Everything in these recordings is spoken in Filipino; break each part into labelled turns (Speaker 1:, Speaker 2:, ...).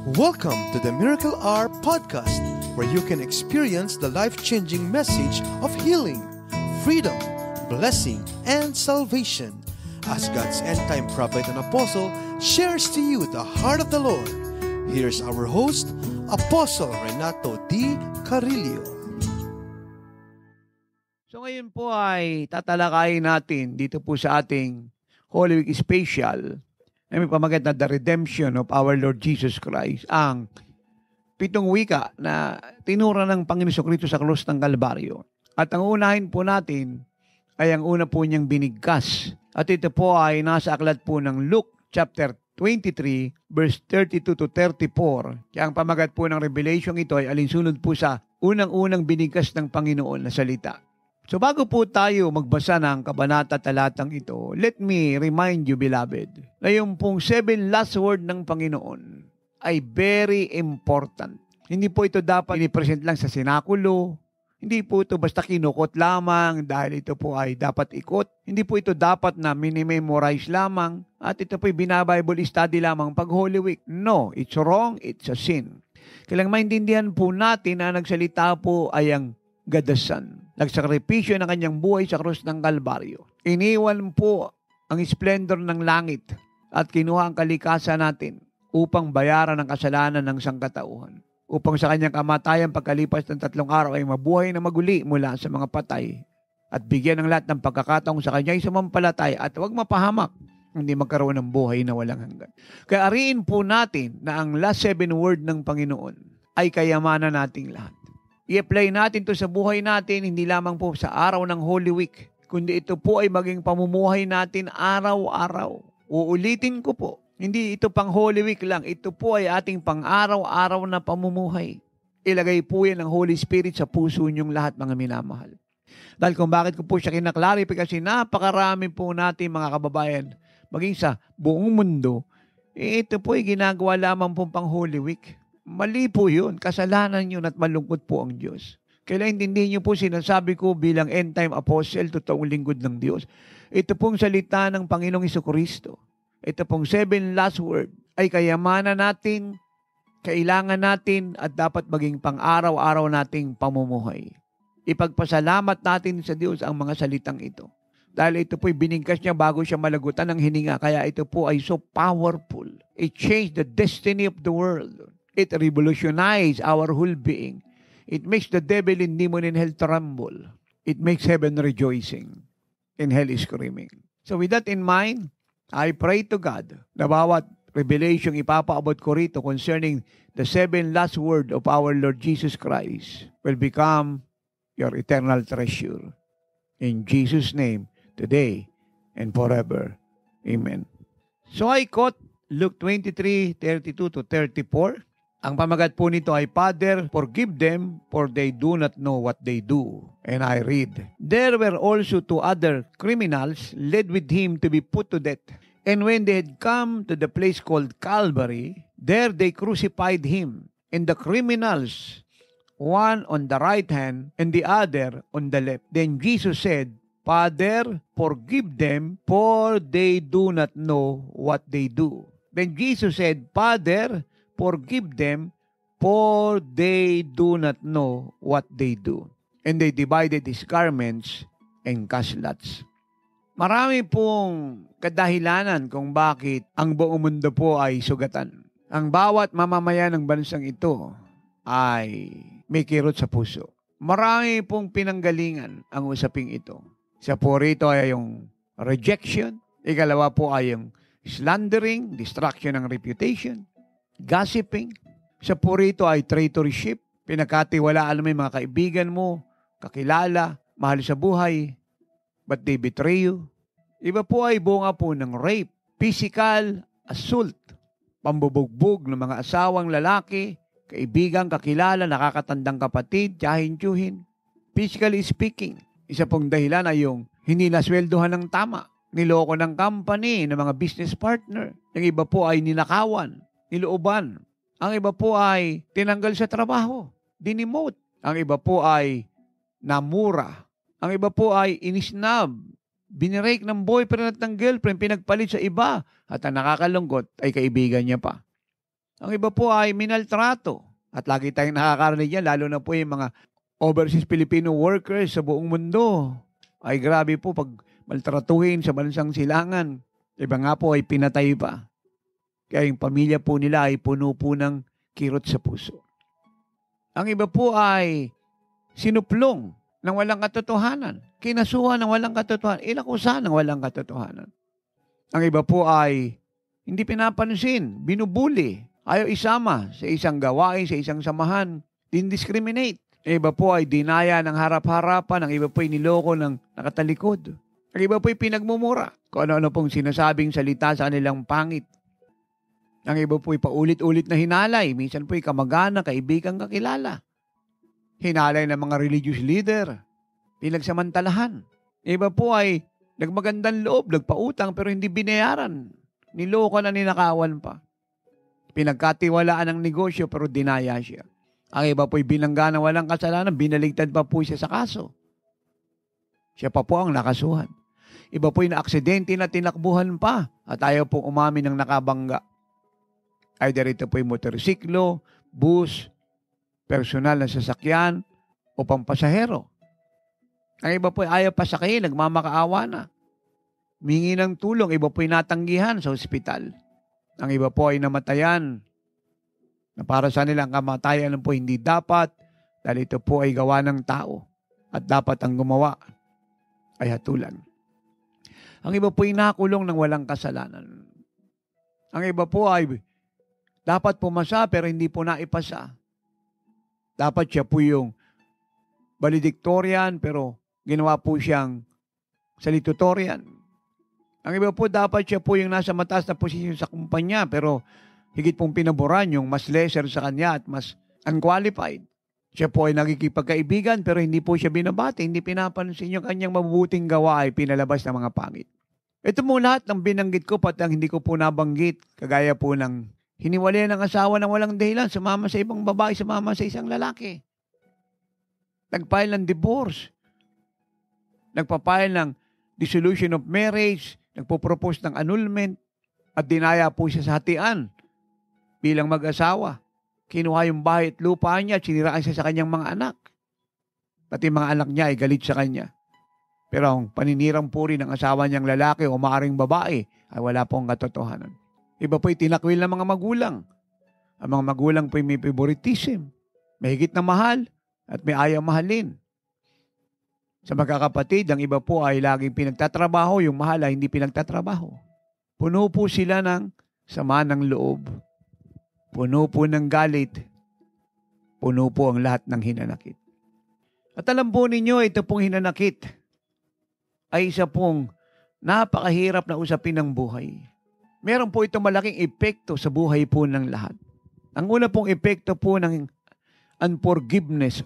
Speaker 1: Welcome to the Miracle Hour podcast, where you can experience the life-changing message of healing, freedom, blessing, and salvation. As God's end-time prophet and apostle shares to you the heart of the Lord, here's our host, Apostle Renato D. Carillo.
Speaker 2: So ngayon po ay tatalakayin natin dito po sa ating Holy Week Special na may pamagat na The Redemption of our Lord Jesus Christ, ang 7 wika na tinura ng Panginoon Kristo sa krus ng Kalbaryo. At ang unahin po natin ay ang una po niyang binigkas. At ito po ay nasa aklat po ng Luke chapter 23 verse 32 to 34. Kaya ang pamagat po ng Revelation ito ay alinsunod po sa unang-unang binigkas ng Panginoon na salita. So bago po tayo magbasa ng kabanata talatang ito, let me remind you, beloved, na yung pong 7 last word ng Panginoon ay very important. Hindi po ito dapat inipresent lang sa sinakulo. Hindi po ito basta kinukot lamang dahil ito po ay dapat ikot. Hindi po ito dapat na minimemorize lamang at ito po ay binabible study lamang pag Holy Week. No, it's wrong, it's a sin. Kailangan maintindihan po natin na nagsalita po ay ang God the Son. Nagsakripisyo ng kanyang buhay sa krus ng Kalbaryo. Iniwan po ang splendor ng langit at kinuha ang kalikasan natin upang bayaran ang kasalanan ng sangkatauhan. Upang sa kanyang kamatayan pagkalipas ng 3 araw ay mabuhay na maguli mula sa mga patay at bigyan ng lahat ng pagkakataong sa kanya ay sumampalatay at huwag mapahamak, hindi magkaroon ng buhay na walang hanggan. Kaya ariin po natin na ang last 7 word ng Panginoon ay kayamanan nating lahat. I-apply natin to sa buhay natin, hindi lamang po sa araw ng Holy Week, kundi ito po ay maging pamumuhay natin araw-araw. Uulitin ko po, hindi ito pang Holy Week lang, ito po ay ating pang-araw-araw na pamumuhay. Ilagay po yan ng Holy Spirit sa puso niyong lahat, mga minamahal. Dahil kung bakit ko po siya kinaklarify, kasi napakarami po natin mga kababayan, maging sa buong mundo, ito po ay ginagawa lamang po pang Holy Week. Mali po yun. Kasalanan yun at malungkot po ang Diyos. Kailangan intindihin niyo po sinasabi ko bilang end-time apostle, totoong lingkod ng Diyos. Ito pong salita ng Panginoong Jesucristo. Ito pong 7 last word ay kayamanan natin, kailangan natin at dapat maging pang-araw-araw nating pamumuhay. Ipagpasalamat natin sa Diyos ang mga salitang ito. Dahil ito po'y binigkas niya bago siya malagutan ng hininga. Kaya ito po ay so powerful. It changed the destiny of the world. It revolutionized our whole being. It makes the devil and demon in hell tremble. It makes heaven rejoicing and hell is screaming. So with that in mind, I pray to God na bawat revelation ipapaabot ko rito concerning the 7 last word of our Lord Jesus Christ will become your eternal treasure. In Jesus' name, today and forever. Amen. So I quote Luke 23:32 to 34. Ang pamagat po nito ay, Father, forgive them, for they do not know what they do. And I read, There were also 2 other criminals led with him to be put to death. And when they had come to the place called Calvary, there they crucified him, and the criminals, one on the right hand and the other on the left. Then Jesus said, Father, forgive them, for they do not know what they do. Then Jesus said, Father, forgive them, for they do not know what they do. And they divided his garments and cast lots. Marami pong kadahilanan kung bakit ang buong mundo po ay sugatan. Ang bawat mamamayan ng bansang ito ay may kirot sa puso. Marami pong pinanggalingan ang usaping ito. Isa po rito ay yung rejection. Ikalawa po ay yung slandering, destruction ng reputation, gossiping. Sa po rito ay traitorship, pinagkatiwalaan mo yung mga kaibigan mo, kakilala, mahal sa buhay, but they betray you. Iba po ay bunga po ng rape, physical assault, pambubugbog ng mga asawang lalaki, kaibigan, kakilala, nakakatandang kapatid, tiyahin-tiyuhin. Physically speaking, isa pong dahilan ay yung hindi nasweldohan ng tama, niloko ng company, ng mga business partner. Yung iba po ay ninakawan, nilooban. Ang iba po ay tinanggal sa trabaho, dinimote. Ang iba po ay namura. Ang iba po ay inisnab, binirake ng boyfriend at ng girlfriend, pinagpalit sa iba. At ang nakakalungkot ay kaibigan niya pa. Ang iba po ay minaltrato. At lagi tayong nakakarinig yan, lalo na po yung mga overseas Filipino workers sa buong mundo. Ay grabe po pag maltratuhin sa bansang silangan. Iba nga po ay pinatay pa. Kaya yung pamilya po nila ay puno po ng kirot sa puso. Ang iba po ay sinuplong ng walang katotohanan. Kinasuhan ng walang katotohanan. Inakusahan ng walang katotohanan. Ang iba po ay hindi pinapansin, binubuli, ayaw isama sa isang gawain, sa isang samahan, discriminate. Ang iba po ay dinaya ng harap-harapan, ang iba po ay niloko ng nakatalikod. Ang iba po ay pinagmumura kung ano-ano pong sinasabing salita sa kanilang pangit. Ang iba po ay paulit-ulit na hinalay, minsan po ay kamag-anak, kaibigan, kakilala. Hinalay ng mga religious leader, pinagsamantalahan. Ang iba po ay nagmagandang loob, nagpautang pero hindi binayaran. Niloko na ninakawan pa. Pinagkatiwalaan ng negosyo pero dinaya siya. Ang iba po'y binangga na walang kasalanan, binaligtad pa po siya sa kaso. Siya pa po ang nakasuhan. Iba po'y na-aksidente na tinakbuhan pa at ayaw pong umamin ng nakabangga. Either ito po'y motorsiklo, bus, personal na sasakyan o pampasahero. Ang iba po'y ayaw pasakayin, nagmamakaawa na. Mingi ng tulong, iba po'y natanggihan sa ospital. Ang iba po ay namatayan na para sa nilang kamatayan po hindi dapat dahil ito po ay gawa ng tao at dapat ang gumawa ay hatulan. Ang iba po ay nakulong ng walang kasalanan. Ang iba po ay dapat pumasa pero hindi po naipasa. Dapat siya po yung valedictorian pero ginawa po siyang salutatorian. Ang iba po dapat siya po yung nasa mataas na posisyon sa kumpanya pero higit pong pinaboran yung mas lesser sa kanya at mas unqualified. Siya po ay nagkikipagkaibigan pero hindi po siya binabati, hindi pinapansin yung kanyang mabubuting gawa ay pinalabas ng mga pangit. Ito mo lahat ng binanggit ko pati ang hindi ko po nabanggit, kagaya po ng hiniwalay ng asawa ng walang dahilan, sumama sa ibang babae, sumama sa isang lalaki. Nagfile ng divorce. Nagpa-file ng dissolution of marriage, nagpo-propose ng annulment at dinaya po siya sa hatian bilang mag-asawa. Kinuha yung bahay at lupa niya at siniraan siya sa kanyang mga anak. Pati mga anak niya ay galit sa kanya. Pero ang paninirang puri ng asawa niyang lalaki o maaring babae ay wala pong katotohanan. Iba po'y tinakwil ng mga magulang. Ang mga magulang po'y may favoritism, may higit na mahal at may ayaw mahalin. Sa magkakapatid, ang iba po ay laging pinagtatrabaho, yung mahal ay hindi pinagtatrabaho. Puno po sila ng sama ng loob. Puno po ng galit. Puno po ang lahat ng hinanakit. At alam po ninyo, ito pong hinanakit ay isa pong napakahirap na usapin ng buhay. Meron po itong malaking epekto sa buhay po ng lahat. Ang una pong epekto po ng unforgiveness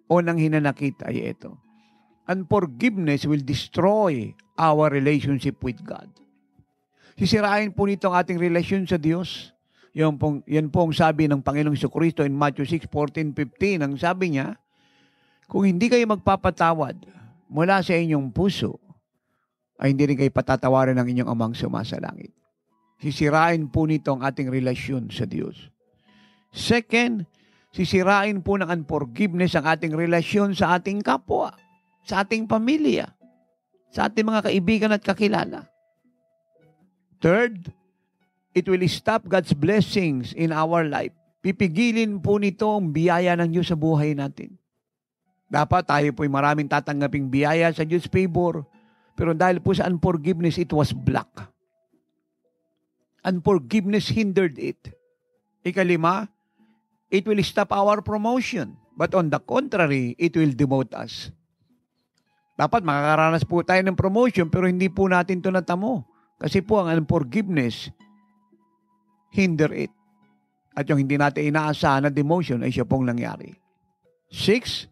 Speaker 2: o ng hinanakit ay ito. Unforgiveness will destroy our relationship with God. Sisirain po nito ang ating relasyon sa Diyos. Yan pong sabi ng Panginoong Jesucristo in Matthew 6:14-15. Ang sabi niya, kung hindi kayo magpapatawad mula sa inyong puso, ay hindi rin kayo patatawarin ng inyong amang sumasalangit. Sisirain po nito ang ating relasyon sa Diyos. Second, sisirain po ng unforgiveness ang ating relasyon sa ating kapwa, sa ating pamilya, sa ating mga kaibigan at kakilala. Third, it will stop God's blessings in our life. Pipigilin po nito ang biyaya ng Diyos sa buhay natin. Dapat tayo po'y maraming tatanggaping biyaya sa Diyos favor, pero dahil po sa unforgiveness, it was blocked. Unforgiveness hindered it. Ikalima, it will stop our promotion. But on the contrary, it will demote us. Dapat makakaranas po tayo ng promotion pero hindi po natin ito natamo. Kasi po ang unforgiveness hinder it. At yung hindi natin inaasahan na demotion ay siya pong nangyari. 6,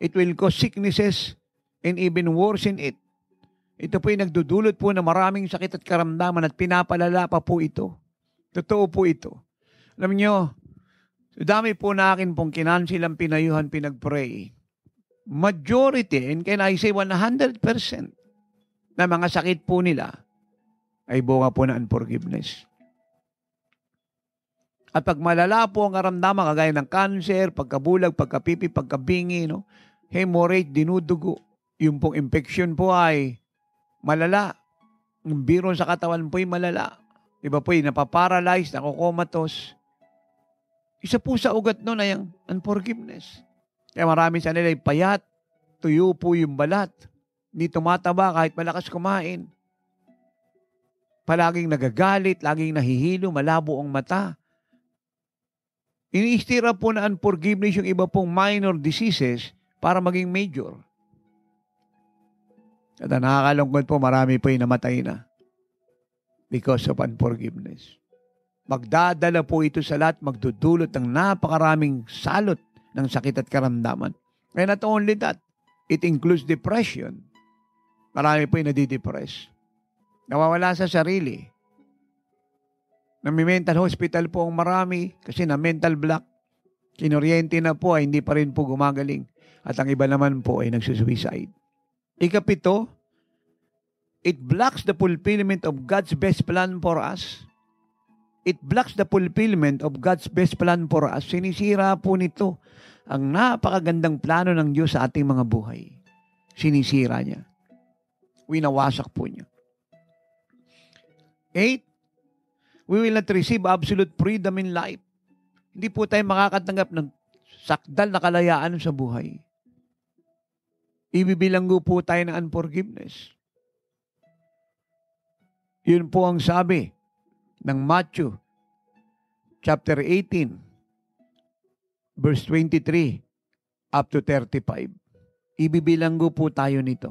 Speaker 2: it will cause sicknesses and even worsen it. Ito po yung nagdudulot po ng maraming sakit at karamdaman at pinapalala pa po ito. Totoo po ito. Alam nyo, dami po na akin pong kinansilang pinayuhan, pinag-pray. Majority, and can I say 100% na mga sakit po nila ay bunga po ng unforgiveness. At pag malala po ang karamdaman, kagaya ng cancer, pagkabulag, pagkapipi, pagkabingi, no? Hemorrhage, dinudugo, yung pong infection po ay malala. Yung biro sa katawan po ay malala. Iba po ay napaparalyze, nakokomatos. Isa po sa ugat nun ay ang unforgiveness. Kaya marami sa nila ay payat, tuyo po yung balat. Hindi tumataba kahit malakas kumain. Palaging nagagalit, laging nahihilo, malabo ang mata. Iniistira po na unforgiveness yung iba pong minor diseases para maging major. At nakakalungkot po, marami po yung namatay na because of unforgiveness. Magdadala po ito sa lahat, magdudulot ng napakaraming salot ng sakit at karamdaman. And not only that, it includes depression. Marami po yung nadidepress. Nawawala sa sarili. Nami-mental hospital po ang marami kasi na mental block. Kinuryente na po ay hindi pa rin po gumagaling. At ang iba naman po ay nagsusuicide. Ikapito, it blocks the fulfillment of God's best plan for us. It blocks the fulfillment of God's best plan for us. Sinisira po nito ang napakagandang plano ng Diyos sa ating mga buhay. Sinisira niya. Winawasak po niya. 8, we will not receive absolute freedom in life. Hindi po tayo makakatanggap ng sakdal na kalayaan sa buhay. Ibibilanggo po tayo ng unforgiveness. Yun po ang sabi ng Matthew chapter 18 verse 23 up to 35. Ibibilanggo po tayo nito.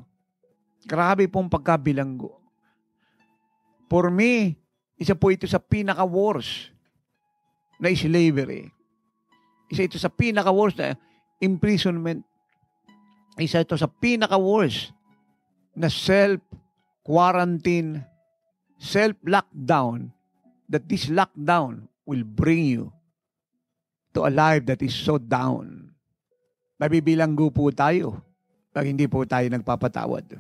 Speaker 2: Grabe pong pagkabilanggo. For me, isa po ito sa pinaka-worst na slavery. Isa ito sa pinaka-worst na imprisonment. Isa ito sa pinaka-worst na self-quarantine, self-lockdown, that this lockdown will bring you to a life that is so down. Mabibilanggo po tayo pag hindi po tayo nagpapatawad.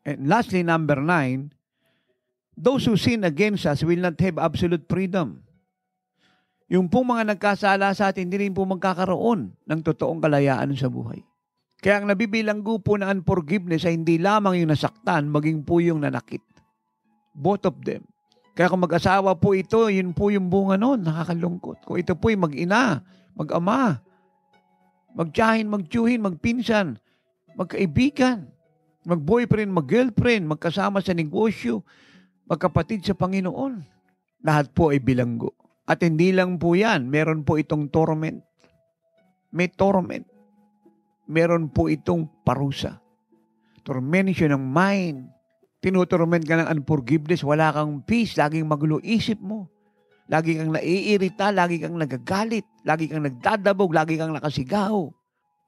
Speaker 2: And lastly, number 9, those who sin against us will not have absolute freedom. Yung pong mga nagkasala sa atin, hindi rin po magkakaroon ng totoong kalayaan sa buhay. Kaya ang nabibilanggo po na unforgiveness ay hindi lamang yung nasaktan, maging po yung nanakit. Both of them. Kaya kung mag-asawa po ito, yun po yung bunga noon, nakakalungkot. Kung ito po ay mag-ina, mag-ama, magtiyahin, magtiyuhin, magpinsan, magkaibigan, mag-boyfriend, mag-girlfriend, magkasama sa negosyo, magkapatid sa Panginoon. Lahat po ay bilanggo. At hindi lang po yan, meron po itong torment. May torment. Meron po itong parusa. Tormentation ng mind. Tinutorment ka ng unforgiveness, wala kang peace, laging magulo isip mo. Lagi kang naiirita, lagi kang nagagalit, lagi kang nagdadabog, lagi kang nakasigaw.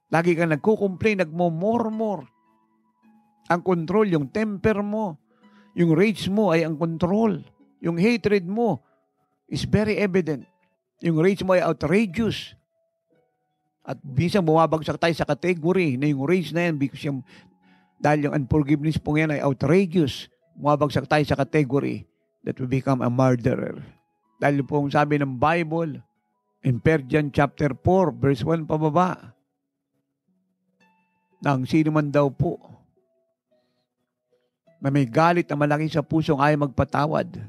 Speaker 2: Lagi kang nagkukumplain, nagmomormor. Ang control, yung temper mo, yung rage mo ay ang control. Yung hatred mo is very evident. Yung rage mo ay outrageous. At minsan bumabagsak tayo sa category na yung rage na yan because yung, dahil yung unforgiveness po yan ay outrageous. Bumabagsak tayo sa category that we become a murderer. Dahil po ang sabi ng Bible in Persian chapter 4 verse 1 pababa na ang sino man daw po na may galit na malaki sa pusong ayaw magpatawad,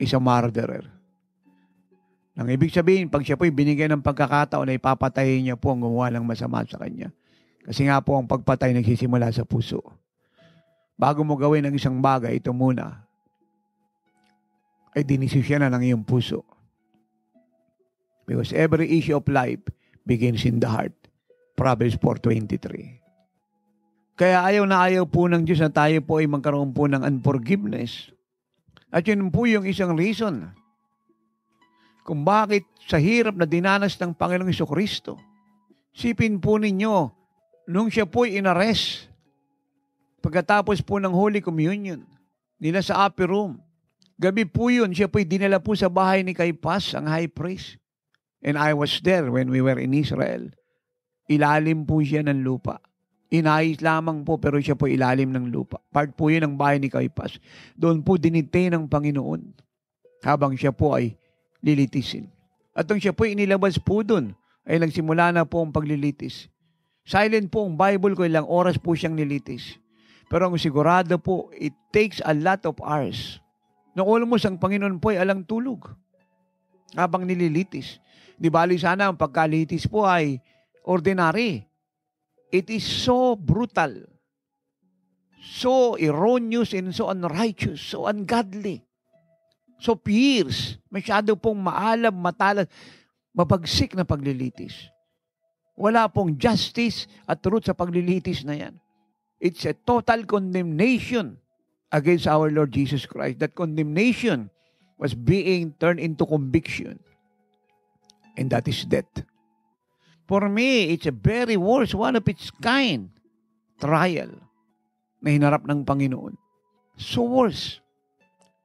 Speaker 2: isang murderer. Nang ibig sabihin, pag siya po'y binigyan ng pagkakataon na ipapatayin niya po ang gumawa ng masama sa kanya. Kasi nga po ang pagpatay nagsisimula sa puso. Bago mo gawin ang isang bagay, ito muna ay dinisisyon na ng iyong puso. Because every issue of life begins in the heart. Proverbs 4:23. Kaya ayaw na ayaw po ng Diyos na tayo po ay magkaroon po ng unforgiveness. At yun po yung isang reason kung bakit sa hirap na dinanas ng Panginoong Jesucristo. Sipin po ninyo, nung siya po ay inarrest, pagkatapos po ng Holy Communion, nila sa upper room, gabi po yun, siya po ay dinala po sa bahay ni Caiaphas, ang high priest. And I was there when we were in Israel. Ilalim po siya ng lupa. Inayos lamang po pero siya po ilalim ng lupa. Part po yun ng bahay ni Caiaphas. Doon po dinite ng Panginoon habang siya po ay lilitisin. At nung siya po inilabas po dun, ay nagsimula na po ang paglilitis. Silent po ang Bible ko, ilang oras po siyang nilitis. Pero ang sigurado po, it takes a lot of hours. Nung almost ang Panginoon po ay alang tulog habang nililitis. Di bali sana ang pagkalitis po ay ordinary. It is so brutal, so erroneous and so unrighteous, so ungodly, so fierce, masyado pong maalam, matalas, mabagsik na paglilitis. Wala pong justice at truth sa paglilitis na yan. It's a total condemnation against our Lord Jesus Christ. That condemnation was being turned into conviction. And that is death. For me, it's a very worst, one of its kind, trial na hinarap ng Panginoon. So worse.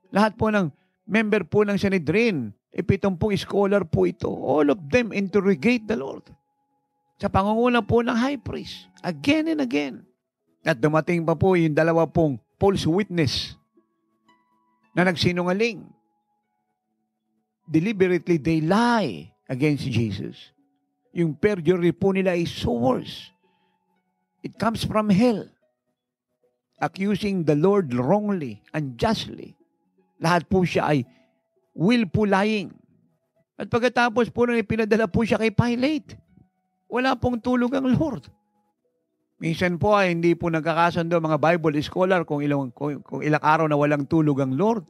Speaker 2: Lahat po ng member po ng Sanhedrin, 70 scholar po ito. All of them interrogate the Lord. Sa pangunguna po ng high priest. Again and again. At dumating pa po yung 2 false witness na nagsinungaling. Deliberately, they lie against Jesus. Yung perjury po nila is so worse. It comes from hell. Accusing the Lord wrongly, unjustly. Lahat po siya ay willful lying. At pagkatapos po nung ipinadala po siya kay Pilate, wala pong tulog ang Lord. Minsan po ay hindi po nagkakasundo mga Bible scholar kung ilang araw na walang tulog ang Lord.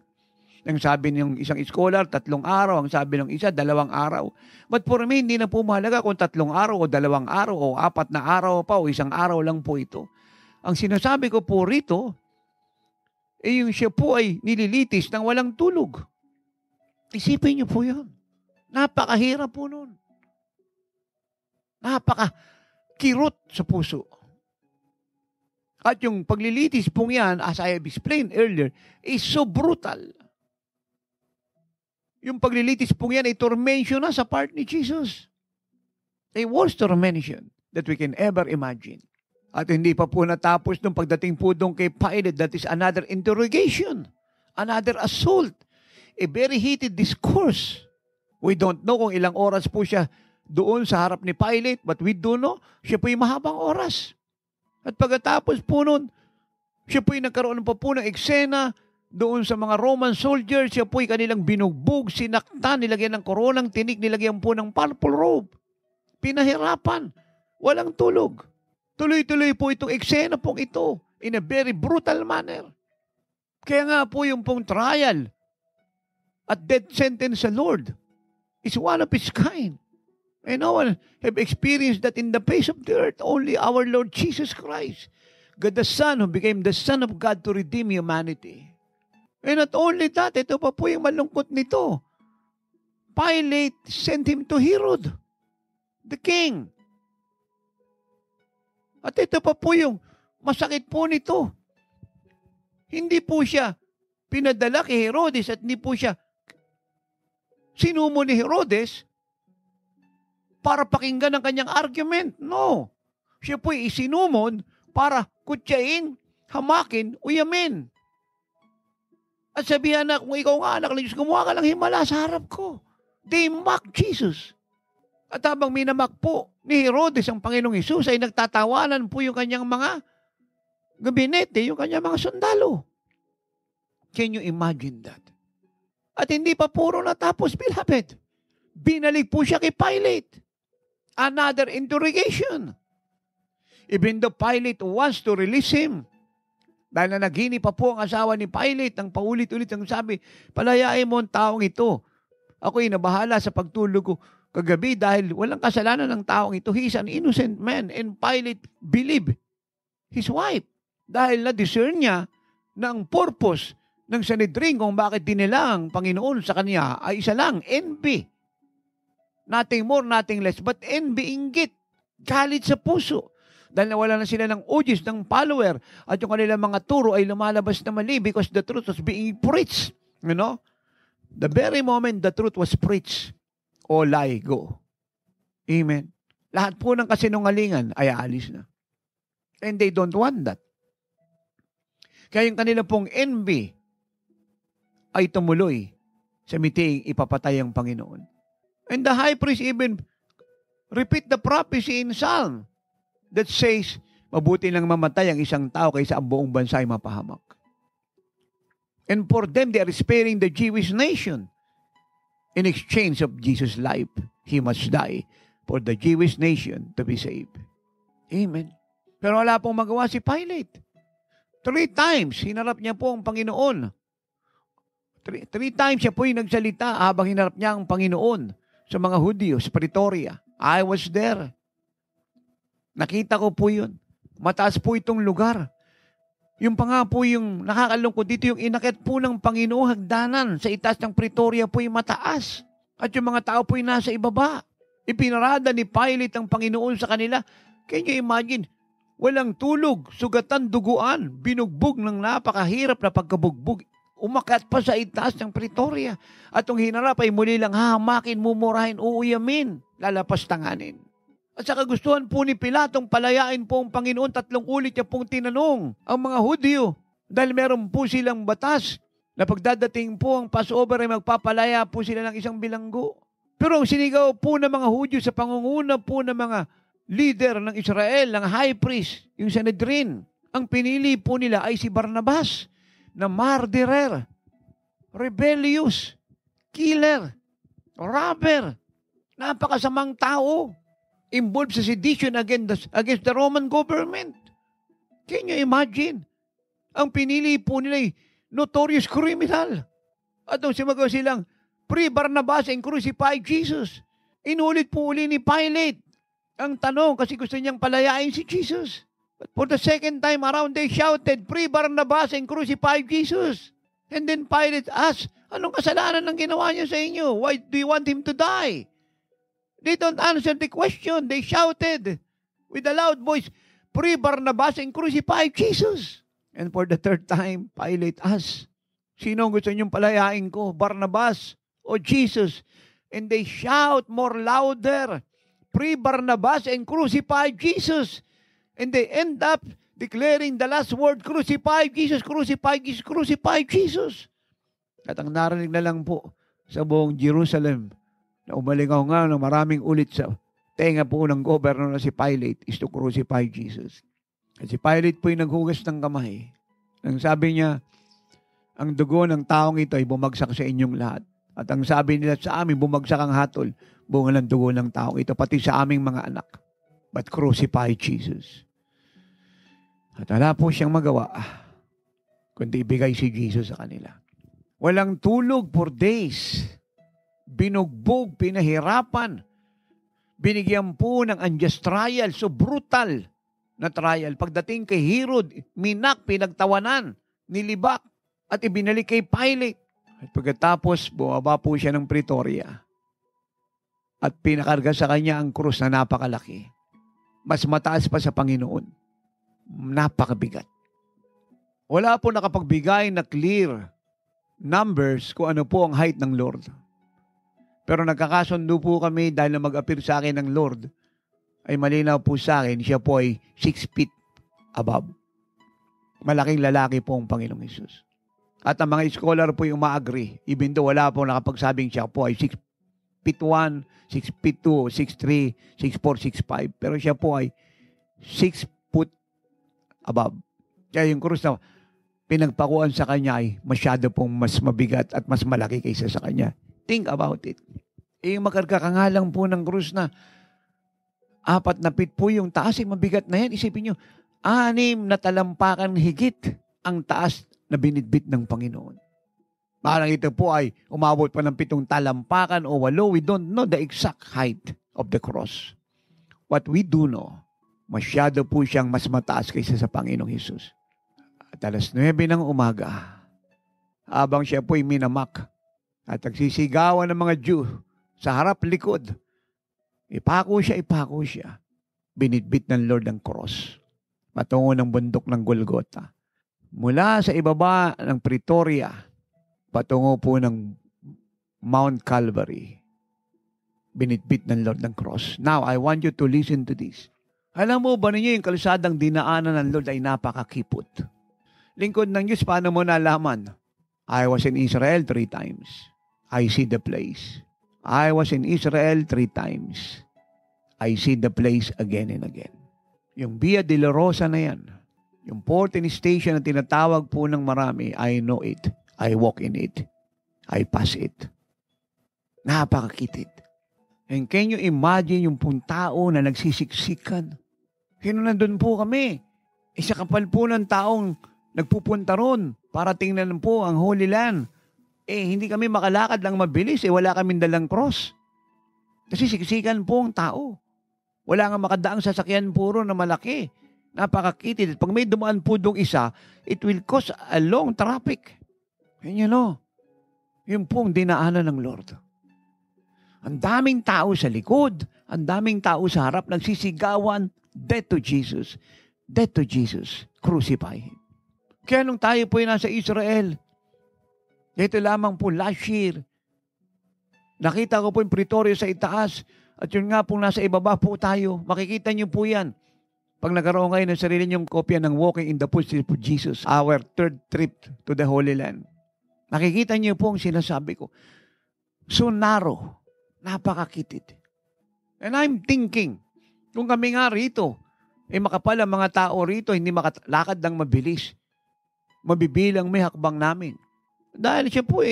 Speaker 2: Ang sabi ng isang scholar, 3 araw. Ang sabi ng isa, 2 araw. But for me, hindi na po mahalaga kung 3 araw o 2 araw o 4 na araw pa o 1 araw lang po ito. Ang sinasabi ko po rito, yung siya po ay nililitis ng walang tulog. Isipin niyo po yun. Napakahirap po nun. Napaka-kirot sa puso. At yung paglilitis pong yan, as I have explained earlier, is so brutal. Yung paglilitis pong yan ay tormention na sa part ni Jesus. A worst tormentation that we can ever imagine. At hindi pa po natapos nung pagdating po doon kay Pilate, that is another interrogation, another assault, a very heated discourse. We don't know kung ilang oras po siya doon sa harap ni Pilate, but we do know, siya po yung mahabang oras. At pagkatapos po nun, siya po yung nagkaroon pa po ng eksena doon sa mga Roman soldiers, siya po yung kanilang binugbog, sinaktan, nilagyan ng koronang tinik, nilagyan po ng purple robe. Pinahirapan, walang tulog. Tuloy-tuloy po itong eksena pong ito in a very brutal manner. Kaya nga po yung pong trial at death sentence sa Lord is one of its kind. And no one have experienced that in the face of the earth. Only our Lord Jesus Christ, God the Son, who became the Son of God to redeem humanity. And not only that, ito pa po yung malungkot nito. Pilate sent him to Herod, the king. At ito pa po yung masakit po nito. Hindi po siya pinadala kay Herodes at hindi po siya sinumo ni Herodes para pakinggan ang kanyang argument. No. Siya po'y isinumon para kutsain, hamakin, uyamin. At sabihan na, kung ikaw nga anak ng Diyos, gumawa ka ng himala sa harap ko. They mock Jesus. At habang minamak po ni Herodes ang Panginoong Hesus, ay nagtatawanan po yung kanyang mga gabinete, yung kanyang mga sundalo. Can you imagine that? At hindi pa puro natapos, beloved. Binalik po siya kay Pilate. Another interrogation. Even though Pilate wants to release him, dahil na naghini pa po ang asawa ni Pilate, ang paulit-ulit ang sabi, palayain mo ang taong ito. Ako'y nabahala sa pagtulog ko kagabi dahil walang kasalanan ng taong ito. He is an innocent man. And Pilate believed his wife. Dahil na-discern niya na ang purpose ng Sanhedrin kung bakit dinila ang Panginoon sa kanya ay isa lang, envy. Nothing more, nothing less, but envy, inggit, galit sa puso. Dahil nawala na sila ng audience, ng follower, at yung kanilang mga turo ay lumalabas na mali because the truth was being preached. You know? The very moment the truth was preached, all lie, go. Amen. Lahat po ng kasinungalingan ay aalis na. And they don't want that. Kaya yung kanila pong envy ay tumuloy sa miting ipapatay ang Panginoon. And the high priest even repeat the prophecy in Psalm that says, mabuti lang mamatay ang isang tao kaysa ang buong bansa ay mapahamak. And for them, they are sparing the Jewish nation. In exchange of Jesus' life, He must die for the Jewish nation to be saved. Amen. Pero wala pong magawa si Pilate. 3 times, hinarap niya po ang Panginoon. 3 times siya po yung nagsalita habang hinarap niya ang Panginoon sa mga Hudyo, sa Pretoria. I was there. Nakita ko po yun. Mataas po itong lugar. Yung pa nga po yung nakakalungkot dito, yung inakyat po ng Panginoon hagdanan sa itaas ng Pretoria po yung mataas. At yung mga tao po yung nasa ibaba. Ipinarada ni Pilate ang Panginoon sa kanila. Can you imagine? Walang tulog, sugatan, duguan, binugbog ng napakahirap na pagkabugbog. Umakyat pa sa itaas ng Pretoria. At yung hinarap ay muli lang hahamakin, mumurahin, uuyamin, lalapastanganin. At sa kagustuhan po ni Pilatong palayain po ang Panginoon, 3 ulit niya pong tinanong ang mga Hudyo. Dahil meron po silang batas na pagdadating po ang Passover ay magpapalaya po sila ng isang bilanggo. Pero ang sinigaw po ng mga Hudyo sa pangunguna po ng mga leader ng Israel, ng high priest, yung Sanhedrin, ang pinili po nila ay si Barnabas na murderer, rebellious, killer, robber, napakasamang tao, involved sa sedition against the Roman government. Can you imagine? Ang pinili po nila ay notorious criminal. At nung sumagaw silang, Free Barnabas and crucify Jesus. Inulit po uli ni Pilate ang tanong kasi gusto niyang palayain si Jesus. But for the second time around, they shouted, Free Barnabas and crucify Jesus. And then Pilate asked, anong kasalanan ang ginawa niya sa inyo? Why do you want him to die? They don't answer the question. They shouted with a loud voice, Free Barnabas and crucify Jesus. And for the 3rd time, Pilate asked, sino gusto niyong palayain ko? Barnabas o Jesus? And they shout more louder, Free Barnabas and crucify Jesus. And they end up declaring the last word, Crucify Jesus, crucify Jesus, crucify Jesus. At ang narinig na lang po sa buong Jerusalem, na umalingaw nga ng maraming ulit sa tenga po ng governor na si Pilate is to crucify Jesus. At si Pilate po yung naghugas ng kamay. Nang sabi niya, ang dugo ng taong ito ay bumagsak sa inyong lahat. At ang sabi nila sa amin, bumagsak ang hatol, bunga ng dugo ng taong ito, pati sa aming mga anak. But crucify Jesus. At wala po siyang magawa, kundi ibigay si Jesus sa kanila. Walang tulog for days. Binugbog, pinahirapan. Binigyan po ng unjust trial, so brutal na trial. Pagdating kay Herod, minak, pinagtawanan, nilibak, at ibinalik kay Pilate. At pagkatapos, bumaba po siya ng Pretoria. At pinakarga sa kanya ang krus na napakalaki. Mas mataas pa sa Panginoon. Napakabigat. Wala po nakapagbigay na clear numbers kung ano po ang height ng Lord. Pero nagkakasundo po kami dahil na mag-appear sa akin ng Lord, ay malinaw po sa akin, siya po ay 6 feet above. Malaking lalaki po ang Panginoong Hesus. At ang mga scholar po yung ma-agree, even though wala po nakapagsabing siya po ay 6 feet 1, 6 feet 2, 6'3", 6'4", 6'5". Pero siya po ay 6 foot above. Kaya yung krus na pinagpakuan sa kanya ay masyado pong mas mabigat at mas malaki kaysa sa kanya. Think about it. Yung makarkakangalang po ng krus na 4 na feet po yung taas, ay mabigat na yan. Isipin nyo, 6 na talampakan higit ang taas na binitbit ng Panginoon. Parang ito po ay umabot pa ng 7 talampakan o 8. We don't know the exact height of the cross. What we do know, masyado po siyang mas mataas kaysa sa Panginoong Hesus. At alas 9 ng umaga, habang siya po'y minamak at nagsisigawan ng mga Jew sa harap likod, ipako siya, binitbit ng Lord ang cross, patungo ng bundok ng Golgotha. Mula sa ibaba ng Pretoria, patungo po ng Mount Calvary, binitbit ng Lord ng cross. Now, I want you to listen to this. Alam mo ba ninyo yung kalsadang dinaanan ng Lord ay napakakipot? Lingkod ng Diyos, paano mo nalaman? I was in Israel 3 times. I see the place. I was in Israel 3 times. I see the place again and again. Yung Via Dolorosa na yan, yung 14 station na tinatawag po ng marami, I know it. I walk in it. I pass it. Napakakitid. And can you imagine yung pong tao na nagsisiksikan? Sino nandun po kami? Isa kapal po ng taong nagpupunta ron para tingnan po ang Holy Land. Hindi kami makalakad lang mabilis. Wala kaming dalang cross. Kasi siksikan po ang tao. Wala nga makadaang sasakyan puro na malaki. Napakakitid. Pag may dumaan po dong isa, it will cause a long traffic. And you know, yun pong dinaanan ng Lord. Ang daming tao sa likod. Ang daming tao sa harap. Nagsisigawan, death to Jesus. Death to Jesus. Crucify Him. Kaya nung tayo po nasa Israel, ito lamang po last year, nakita ko po yung Pretoria sa itaas at yun nga po nasa ibaba po tayo. Makikita niyo po yan. Pag nagkaroon kayo ng sarili niyong kopya ng Walking in the Footsteps of Jesus, our 3rd trip to the Holy Land. Nakikita niyo po ang sinasabi ko. So narrow, napakakitid. And I'm thinking, kung kami nga rito, makapal ang mga tao rito, hindi makalakad ng mabilis. Mabibilang may hakbang namin. Dahil siya po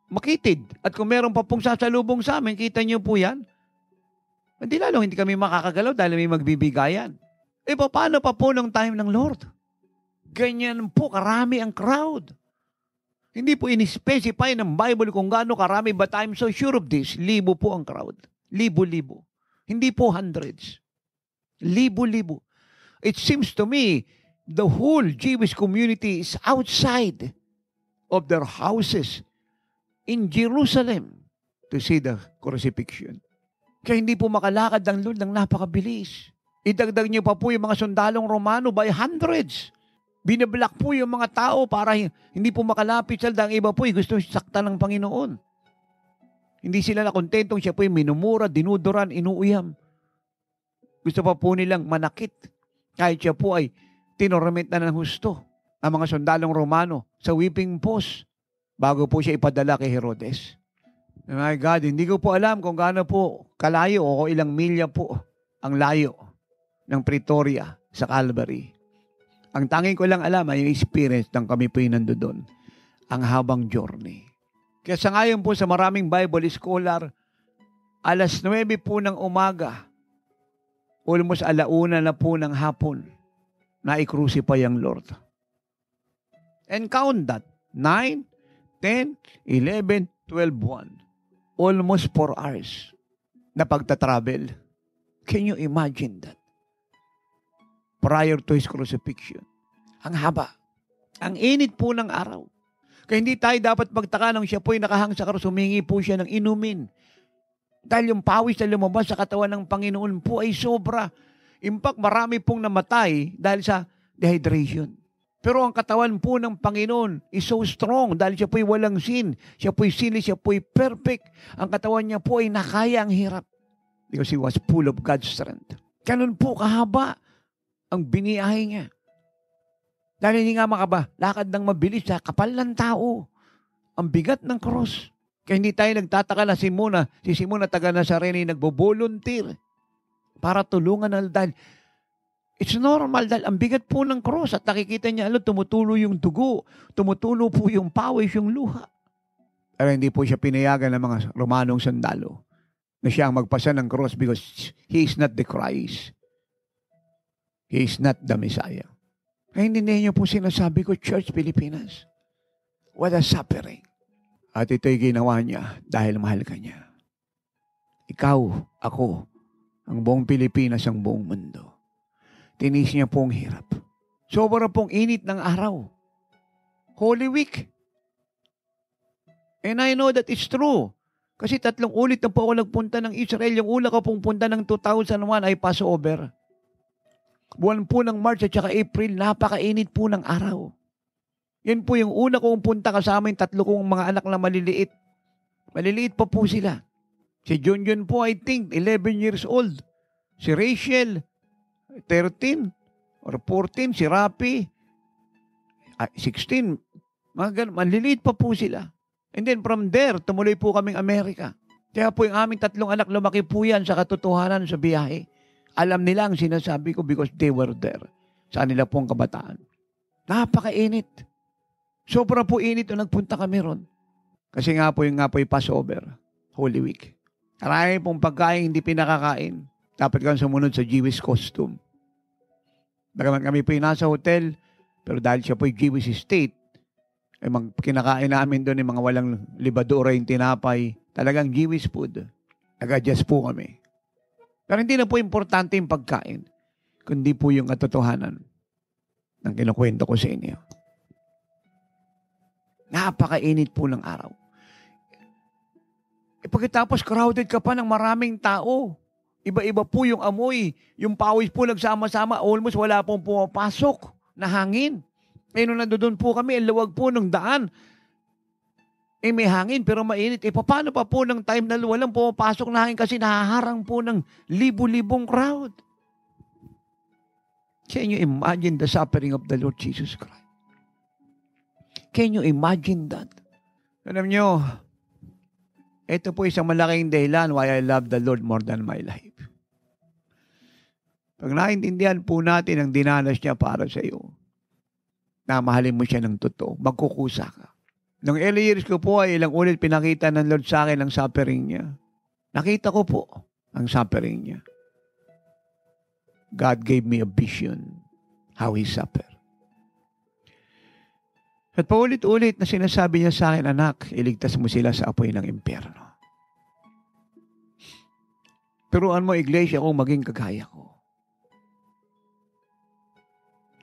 Speaker 2: makitid. At kung meron pa pong sasalubong sa amin, kita niyo po yan. Hindi lalo, hindi kami makakagalaw dahil may magbibigayan. Paano pa po ng time ng Lord? Ganyan po, karami ang crowd. Hindi po in-specify ng Bible kung gaano karami, but I'm so sure of this. Libo po ang crowd. Libo-libo. Hindi po hundreds. Libo-libo. It seems to me, the whole Jewish community is outside of their houses in Jerusalem to see the crucifixion. Kaya hindi po makalakad ang Lord ng napakabilis. Idagdag niyo pa po yung mga sundalong Romano by hundreds. Binablock po yung mga tao para hindi po makalapit sa Ang iba po gusto saktan ng Panginoon. Hindi sila nakontentong siya po minumura, dinuduran, inuuyam. Gusto pa po nilang manakit. Kahit siya po ay tinorment na ng husto ang mga sundalong Romano sa whipping post bago po siya ipadala kay Herodes. My God, hindi ko po alam kung gaano po kalayo o ilang milya po ang layo ng Pretoria sa Calvary. Ang tanging ko lang alam ay yung experience ng kami po yung nandoon. Ang habang journey. Kaya sa ngayon po sa maraming Bible scholar, 9:00 po ng umaga, almost 1:00 na po ng hapon, na i-crucify ang Lord. And count that. 9, 10, 11, 12, 1. Almost 4 hours na pagta-travel. Can you imagine that? Prior to His crucifixion. Ang haba. Ang init po ng araw. Kaya hindi tayo dapat magtaka nang siya po'y nakahang sa krus, humingi po siya ng inumin. Dahil yung pawis na lumabas sa katawan ng Panginoon po ay sobra. In fact, marami pong namatay dahil sa dehydration. Pero ang katawan po ng Panginoon is so strong dahil siya po'y walang sin. Siya po'y sinless, siya po'y perfect. Ang katawan niya po ay nakaya ang hirap. Because He was full of God's strength. Ganun po kahaba ang biniyahe niya. Dahil hindi nga lakad ng mabilis sa kapal ng tao. Ang bigat ng cross. Kaya hindi tayo nagtataka na si Simona taga Nazarene nagbo-volunteer para tulungan na dahil it's normal dahil ang bigat po ng cross at nakikita niya, tumutulo yung dugo, tumutulo po yung pawis, yung luha. Pero hindi po siya pinayagan ng mga Romanong sundalo na siya ang magpasa ng cross because He is not the Christ. He is not the Messiah. Kaya hindi niyo po sinasabi ko, Church Pilipinas, what a suffering. At ito'y ginawa niya dahil mahal ka niya. Ikaw, ako, ang buong Pilipinas, ang buong mundo. Tinis niya pong hirap. Sobrang pong init ng araw. Holy Week. And I know that it's true. Kasi 3 ulit na po ako nagpunta ng Israel. Yung una ko pong punta ng 2001 ay Passover. Buwan po ng March at saka April, napakainit po ng araw. Yan po yung una kong punta kasama yung 3 kong mga anak na maliliit. Maliliit pa po sila. Si Junjun po, I think, 11 years old. Si Rachel, 13 or 14. Si Rapi, 16. Maliliit pa po sila. And then from there, tumuloy po kaming Amerika. Kaya po yung aming 3 anak, lumaki po yan sa katotohanan sa biyahe. Alam nila ang sinasabi ko because they were there. Sa kanila pong kabataan. Napakainit. Sobra po init nung nagpunta kami ron. Kasi nga po yung Passover, Holy Week. Karami pong pagkain hindi pinakakain. Dapat kang sumunod sa Jewish costume. Bagaman kami po yung nasa hotel, pero dahil siya po yung Jewish state, kinakain namin doon yung mga walang libadura, yung tinapay, talagang Jewish food. Nag-adjust po kami. Pero hindi na po importante yung pagkain, kundi po yung katotohanan ng kinukwento ko sa inyo. Napakainit po ng araw. Pagkatapos crowded ka pa ng maraming tao. Iba-iba po yung amoy. Yung pawis po nagsama-sama. Almost wala pong pumapasok na hangin. Nung nandoon po kami, ang luwag po ng daan. May hangin pero mainit. Paano pa po ng time na walang pumapasok na hangin kasi nahaharang po ng libu-libong crowd. Can you imagine the suffering of the Lord Jesus Christ? Can you imagine that? Alam nyo, ito po isang malaking dahilan why I love the Lord more than my life. Pag naintindihan po natin ang dinanas niya para sa iyo, na mahalin mo siya ng totoo, magkukusa ka. Nung early years ko po ay ilang ulit pinakita ng Lord sa akin ang suffering niya. Nakita ko po ang suffering niya. God gave me a vision how He suffered. At paulit-ulit na sinasabi niya sa akin, anak, iligtas mo sila sa apoy ng impyerno. Turuan mo, iglesia, kung maging kagaya ko.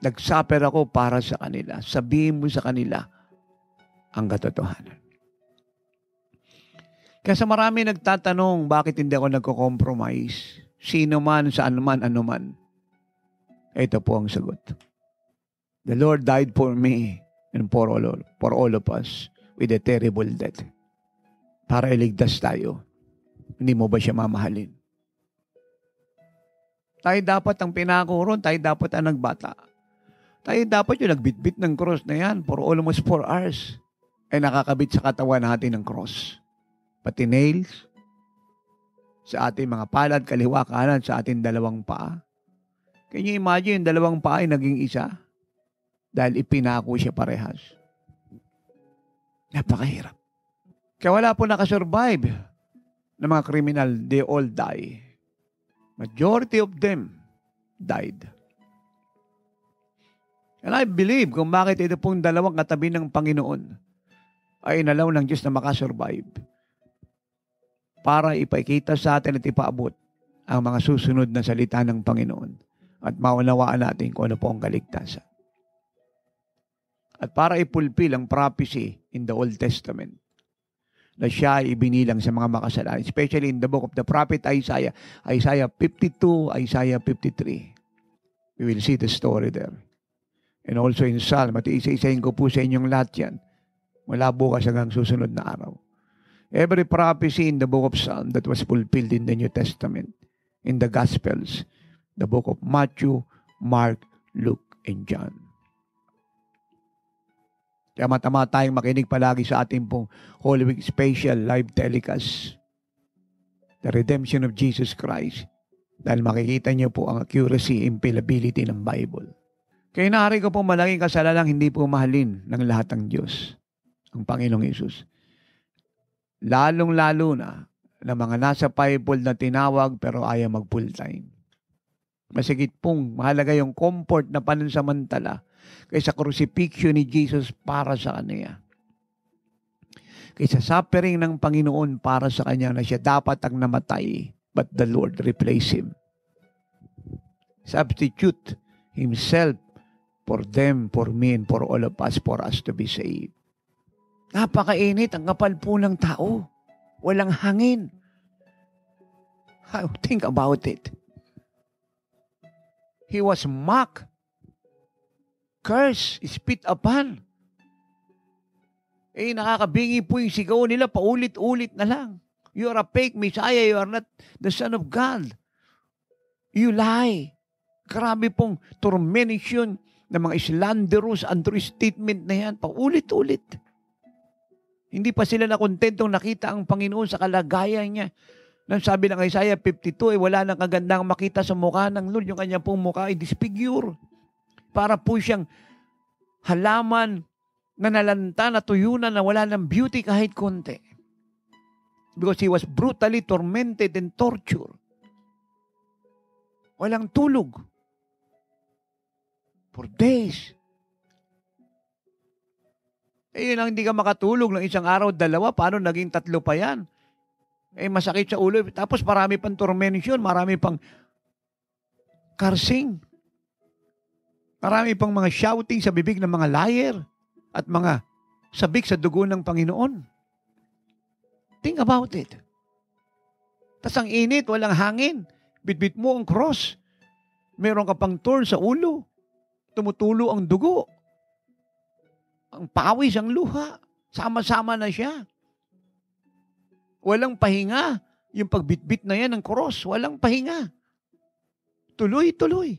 Speaker 2: Nag-suffer ako para sa kanila. Sabihin mo sa kanila ang katotohanan. Kaya sa marami nagtatanong, bakit hindi ako nagko-compromise? Sino man, saan man, ano man. Ito po ang sagot. The Lord died for me and for all of us with a terrible death. Para iligtas tayo. Hindi mo ba siya mamahalin? Tayo dapat ang pinakuron, tayo dapat ang nagbata. Tayo dapat yung nagbitbit ng cross na yan for almost 4 hours. Ay nakakabit sa katawan natin ng cross. Pati nails, sa ating mga palad, kaliwa, kanan, sa ating 2 paa. Can you imagine, 2 paa ay naging isa? Dahil ipinako siya parehas. Napakahirap. Kaya wala po nakasurvive ng mga kriminal. They all die. Majority of them died. And I believe kung bakit ito pong 2 katabi ng Panginoon ay inalaw ng Diyos na makasurvive para ipakita sa atin at ipaabot ang mga susunod na salita ng Panginoon at maunawaan natin kung ano po ang kaligtasan. At para ipulpil ang prophecy in the Old Testament na siya ay ibinilang sa mga makasalanan, especially in the book of the prophet Isaiah, Isaiah 52, Isaiah 53. We will see the story there. And also in Psalm, at isa-isahin ko po sa inyong lahat yan, mula bukas hanggang susunod na araw. Every prophecy in the book of Psalm that was fulfilled in the New Testament, in the Gospels, the book of Matthew, Mark, Luke, and John. Kaya matama tayong makinig palagi sa ating pong Holy Week Special Live Telecast. The Redemption of Jesus Christ. Dahil makikita niyo po ang accuracy, infallibility ng Bible. Kaya naari ko pong malaking kasalanan hindi po mahalin ng lahat ng Diyos, ang Panginoong Yesus. Lalong-lalo na mga nasa Bible na tinawag pero ayaw mag-full time. Masigit pong mahalaga yung comfort na panansamantala kaysa crucifixion ni Jesus para sa kanya. Kaysa suffering ng Panginoon para sa kanya na siya dapat ang namatay, but the Lord replaced Him. Substitute Himself for them, for me, and for all of us, for us to be saved. Napakainit, ang kapal po ng tao. Walang hangin. Think about it. He was mocked, cursed, spit upon. Nakakabingi po yung sigaw nila, paulit-ulit na lang. You are a fake Messiah, you are not the Son of God. You lie. Grabe pong tormentation ng mga slanderous, untrue statement na yan, paulit-ulit. Hindi pa sila nakontentong nakita ang Panginoon sa kalagayan niya. Nang sabi ng Isaiah 52, wala nang kagandang makita sa mukha ng Lord. Yung kanya pong mukha ay disfigure. Para po siyang halaman na nalanta, natuyunan, na wala ng beauty kahit konti. Because he was brutally tormented and tortured. Walang tulog. For days. Yun lang, hindi ka makatulog ng isang araw, dalawa, paano naging 3 pa yan? Masakit sa ulo. Tapos marami pang tormention, marami pang cursing. Marami pang mga shouting sa bibig ng mga liar at mga sabik sa dugo ng Panginoon. Think about it. Tas ang init, walang hangin. Bitbit mo ang cross. Meron ka pang thorn sa ulo. Tumutulo ang dugo. Ang pawis, ang luha. Sama-sama na siya. Walang pahinga. Yung pagbitbit na yan ng cross, walang pahinga. Tuloy-tuloy.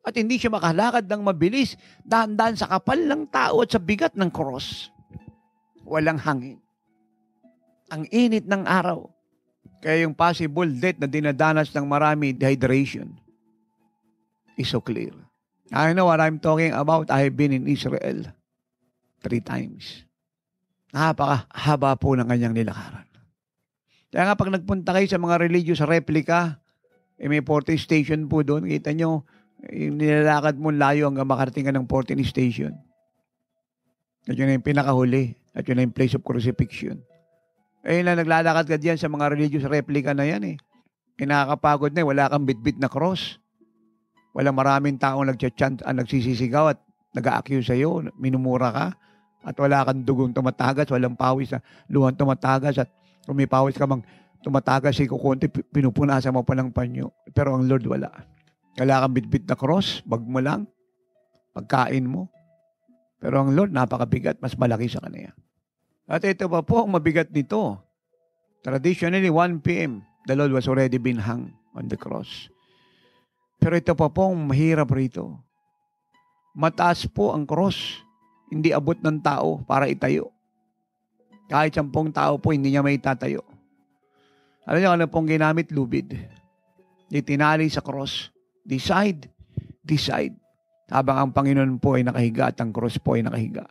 Speaker 2: At hindi siya makalakad ng mabilis, dahan-dahan sa kapal ng tao at sa bigat ng cross. Walang hangin. Ang init ng araw. Kaya yung possible death na dinadanas ng marami, dehydration, is so clear. I know what I'm talking about. I have been in Israel 3 times. Napakahaba po ng kanyang nilakaran. Kaya nga pag nagpunta kayo sa mga religious replica, may 14 station po doon. Kita nyo, yung nilalakad mo layo hanggang makarating ka ng 14 station. At yun na yung pinakahuli. At yun na yung place of crucifixion. Na naglalakad ka diyan sa mga religious replica na yan . Nakakapagod na wala kang bitbit na cross. Walang maraming taong nagchachant, nagsisisigaw at nag-a-accuse sa'yo, minumura ka, at wala kang dugong tumatagas, walang pawis na luhan tumatagas, at kung may pawis ka mang tumatagas, kukunti, pinupunasan mo pa ng panyo. Pero ang Lord wala. Wala kang bitbit na cross, bag mo lang, pagkain mo. Pero ang Lord, napakabigat, mas malaki sa kanya. At ito pa po, ang mabigat nito. Traditionally, 1 p.m., the Lord was already been hung on the cross. Pero ito pa po, ang mahirap rito. Mataas po ang cross. Hindi abot ng tao para itayo. Kahit 10 tao po, hindi niya may tatayo. Alam niyo, ano pong ginamit? Lubid. Itinali sa cross. Decide. Habang ang Panginoon po ay nakahiga at ang cross po ay nakahiga.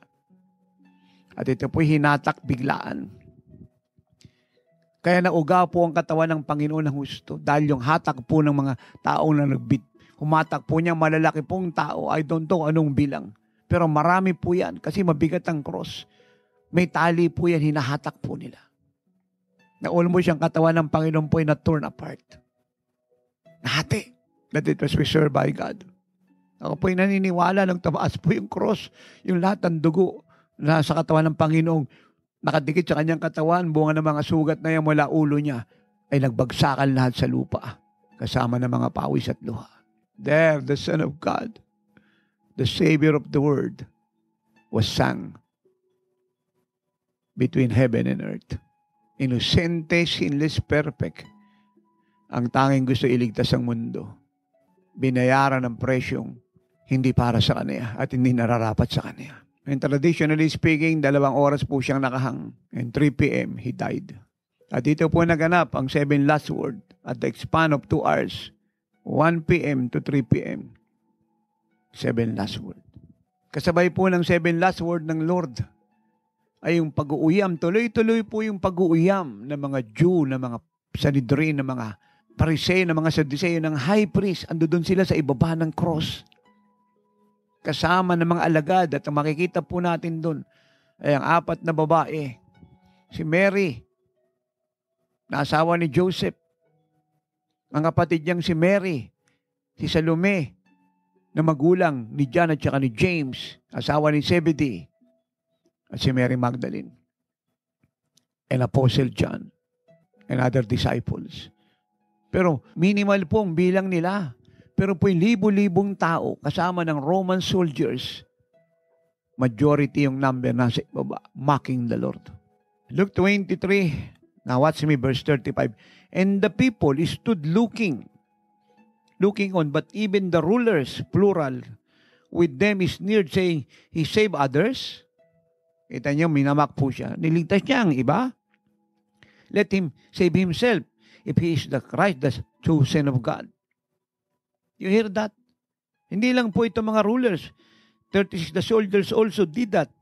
Speaker 2: At ito po hinatak biglaan. Kaya nauga po ang katawan ng Panginoon ng husto dahil yung hatak po ng mga taong na nagbit. Humatak po niya malalaki pong tao. I don't know anong bilang. Pero marami po yan kasi mabigat ang cross. May tali po yan, hinahatak po nila. Na almost yung katawan ng Panginoon po ay na-torn apart. Nahati. That it was preserved by God. Ako po ay naniniwala nang tumaas po yung cross. Yung lahat ng dugo na sa katawan ng Panginoong nakadikit sa kanyang katawan, bunga ng mga sugat na yan mula ulo niya, ay nagbagsakan lahat sa lupa, kasama ng mga pawis at luha. There, the Son of God, the Savior of the world, was sung between heaven and earth. Inosente, sinless, perfect. Ang tanging gusto iligtas ang mundo. Binayaran ng presyong hindi para sa kanya at hindi nararapat sa kanya. And traditionally speaking, 2 oras po siyang nakahang. And 3 p.m., he died. At dito po naganap ang 7 last word at the span of 2 hours. 1 p.m. to 3 p.m. 7 last word. Kasabay po ng 7 last word ng Lord ay yung pag-uuyam. Tuloy-tuloy po yung pag-uuyam ng mga Jew, ng mga Sanhedrin, ng mga Pariseo, ng mga Sadduceo, ng high priest. Ando doon sila sa ibaba ng cross. Kasama ng mga alagad at makikita po natin doon ay ang 4 na babae. Si Mary, na asawa ni Joseph. Ang kapatid niyang si Mary, si Salome, na magulang ni John at saka ni James, asawa ni Zebedee, at si Mary Magdalene, and Apostle John, and other disciples. Pero minimal po ang bilang nila. Pero po'y libo-libong tao kasama ng Roman soldiers. Majority yung number nasa ibaba, mocking the Lord. Luke 23, now watch me, verse 35. And the people stood looking on, but even the rulers, plural, with them sneered, saying, He saved others. Kita niyo, minamak po siya. Niligtas niya ang iba. Let him save himself if he is the Christ, the chosen of God. You hear that? Hindi lang po ito mga rulers. 36, the soldiers also did that.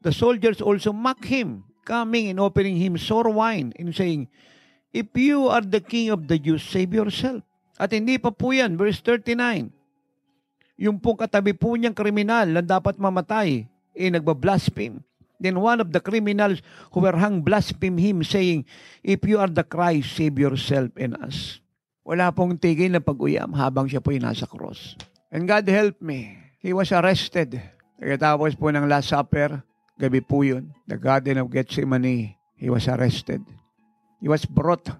Speaker 2: The soldiers also mocked him, coming and offering him sour wine and saying, if you are the king of the Jews, save yourself. At hindi pa po yan, verse 39. Yung pong katabi po niyang kriminal na dapat mamatay, nagbablaspheme. Then one of the criminals who were hung blasphemed him, saying, if you are the Christ, save yourself and us. Wala pong tigil na pag-uyam habang siya po'y nasa cross. And God help me. He was arrested. Pagkatapos po ng Last Supper, gabi po yun, the Garden of Gethsemane, he was arrested. He was brought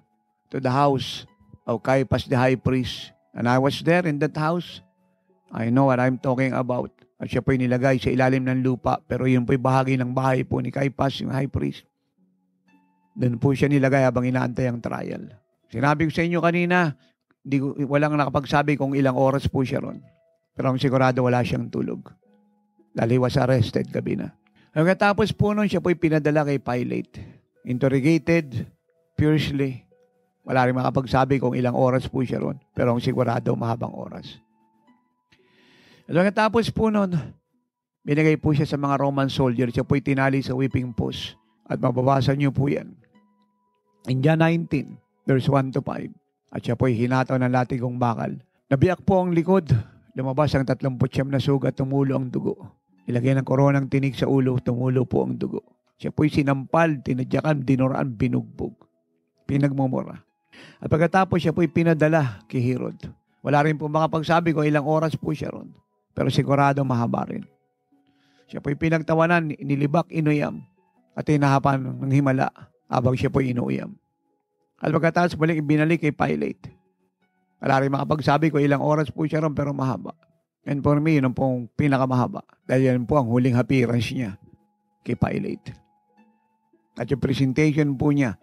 Speaker 2: to the house of Caiaphas the high priest. And I was there in that house. I know what I'm talking about. At siya po'y nilagay sa ilalim ng lupa, pero yun po'y bahagi ng bahay po ni Caiaphas, yung high priest. Doon po siya nilagay habang inaantay ang trial. Sinabi ko sa inyo kanina, walang nakapagsabi kung ilang oras po siya ron. Pero ang sigurado wala siyang tulog. Dahil he was arrested gabi na. Pagkatapos po nun, siya po'y pinadala kay Pilate. Interrogated, fiercely. Wala rin makapagsabi kung ilang oras po siya ron. Pero ang sigurado, mahabang oras. At pagkatapos po nun, binigay po siya sa mga Roman soldiers. Siya po'y tinali sa whipping post. At mababasa niyo po yan. In John 19, verse 1 to 5. At siya po'y hinataw ng latigong bakal. Nabiyak po ang likod. Lumabas ang 39 na sugat, tumulo ang dugo. Ilagay ng koronang tinig sa ulo, tumulo po ang dugo. Siya po'y sinampal, tinadyakan, dinuraan, binugbog. Pinagmumura. At pagkatapos siya po'y pinadala kay Herod. Wala rin po makapagsabi kung ilang oras po siya ron. Pero sigurado mahaba rin. Siya po'y pinagtawanan, inilibak, inuyam. At hinahapan ng himala habang siya po'y inuyam. At pagkatapos balik, binalik kay Pilate. Wala rin makapagsabi kung ilang oras po siya ron, pero mahaba. And for me, yun ang pong pinakamahaba. Dahil yan po ang huling appearance niya kay Pilate. At yung presentation po niya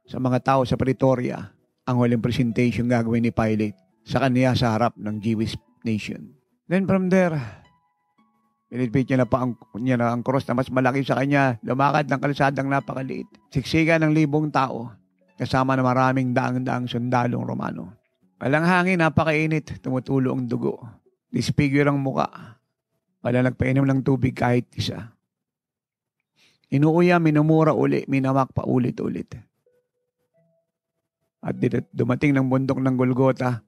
Speaker 2: sa mga tao sa Pretoria, ang huling presentation gagawin ni Pilate sa kanya sa harap ng Jewish nation. Then from there, pinipit niya na pa ang cross na mas malaki sa kanya, lumakad ng kalsadang napakaliit. Siksikan ng 1,000 tao, kasama na maraming daang-daang sundalong Romano. Walang hangin, napakainit, tumutulo ang dugo. Disfigure ang muka. Wala nagpainom ng tubig kahit isa. Inuuya, minumura uli, minamak pa ulit-ulit. At dumating ng bundok ng Golgotha,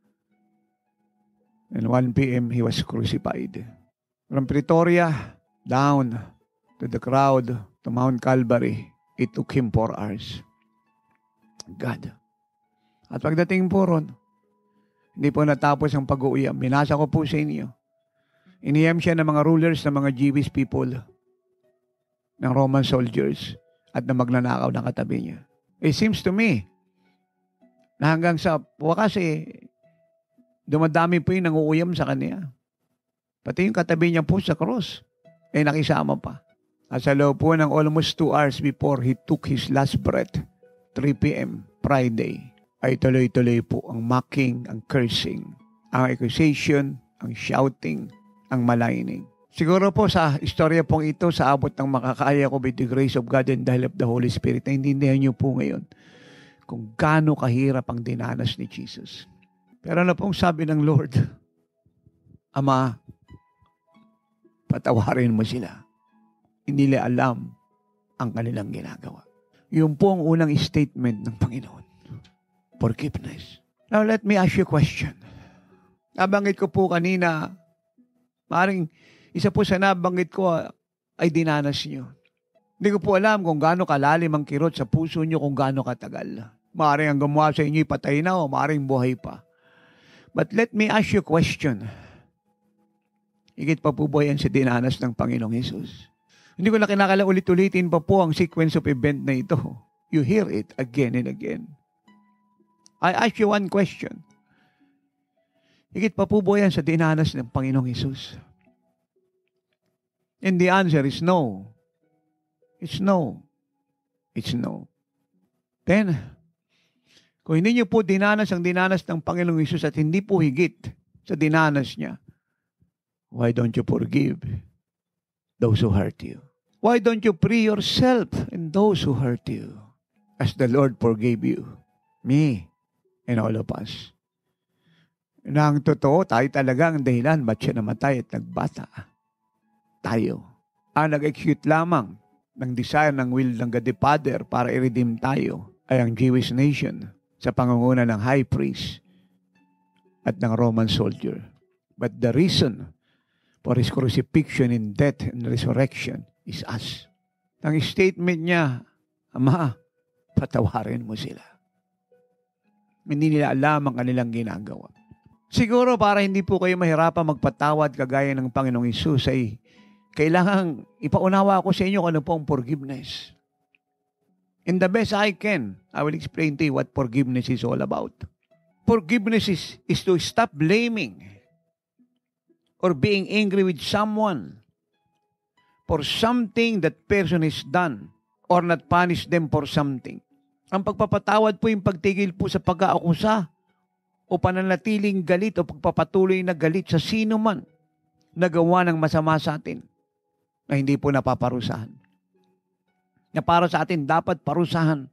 Speaker 2: and 1 p.m. he was crucified. From Pretoria, down to the crowd, to Mount Calvary, it took him 4 hours. God. At pagdating po ron, hindi po natapos ang pag-uuyam. Minasa ko po sa inyo. Iniyam siya ng mga rulers ng mga Jewish people, ng Roman soldiers, at na magnanakaw ng katabi niya. It seems to me, na hanggang sa wakas dumadami po yung nanguuyam sa kanya. Pati yung katabi niya po sa cross, nakisama pa. At sa loob po ng almost 2 hours before he took his last breath, 3 p.m. Friday, ay tuloy-tuloy po ang mocking, ang cursing, ang accusation, ang shouting, ang maligning. Siguro po sa istorya pong ito, sa abot ng makakaya ko with the grace of God and the help of the Holy Spirit, naintindihan niyo po ngayon kung gaano kahirap ang dinanas ni Jesus. Pero ano pong sabi ng Lord? Ama, patawarin mo sila. Hindi nila alam ang kanilang ginagawa. Yun po ang unang statement ng Panginoon. Forgiveness. Now, let me ask you a question. Nabanggit ko po kanina, maaaring isa po sa nabanggit ko ay dinanas niyo. Hindi ko po alam kung gaano kalalim ang kirot sa puso niyo, kung gaano katagal. Maaaring ang gumawa sa inyo patay na o maaaring buhay pa. But let me ask you a question. Higit pa po ba yan sa dinanas ng Panginoong Hesus? Hindi ko na kinakala ulit-ulitin pa po ang sequence of event na ito. You hear it again and again. I ask you one question. Higit pa po ba yan sa dinanas ng Panginoong Hesus? And the answer is no. It's no. It's no. Then, kung hindi niyo po dinanas ang dinanas ng Panginoong Hesus at hindi po higit sa dinanas niya, why don't you forgive those who hurt you? Why don't you free yourself and those who hurt you as the Lord forgave you, me, and all of us? Na ang totoo, tayo talaga ang dahilan ba't siya namatay at nagbata. Tayo. Ang nag-execute lamang ng desire ng will ng God the Father para i-redeem tayo ay ang Jewish nation sa pangunguna ng high priest at ng Roman soldier. But the reason for His crucifixion and death and resurrection is us. Ang statement niya, Ama, patawarin mo sila. Hindi nila alam ang kanilang ginagawa. Siguro para hindi po kayo mahirapan magpatawad kagaya ng Panginoong Hesus ay kailangang ipaunawa ko sa inyo kung ano po ang forgiveness. In the best I can, I will explain to you what forgiveness is all about. Forgiveness is to stop blaming or being angry with someone for something that person has done or not punish them for something. Ang pagpapatawad po yung pagtigil po sa pag-aakusa o pananatiling galit o pagpapatuloy na galit sa sino man na gawa ng masama sa atin na hindi po napaparusahan. Na para sa atin dapat parusahan.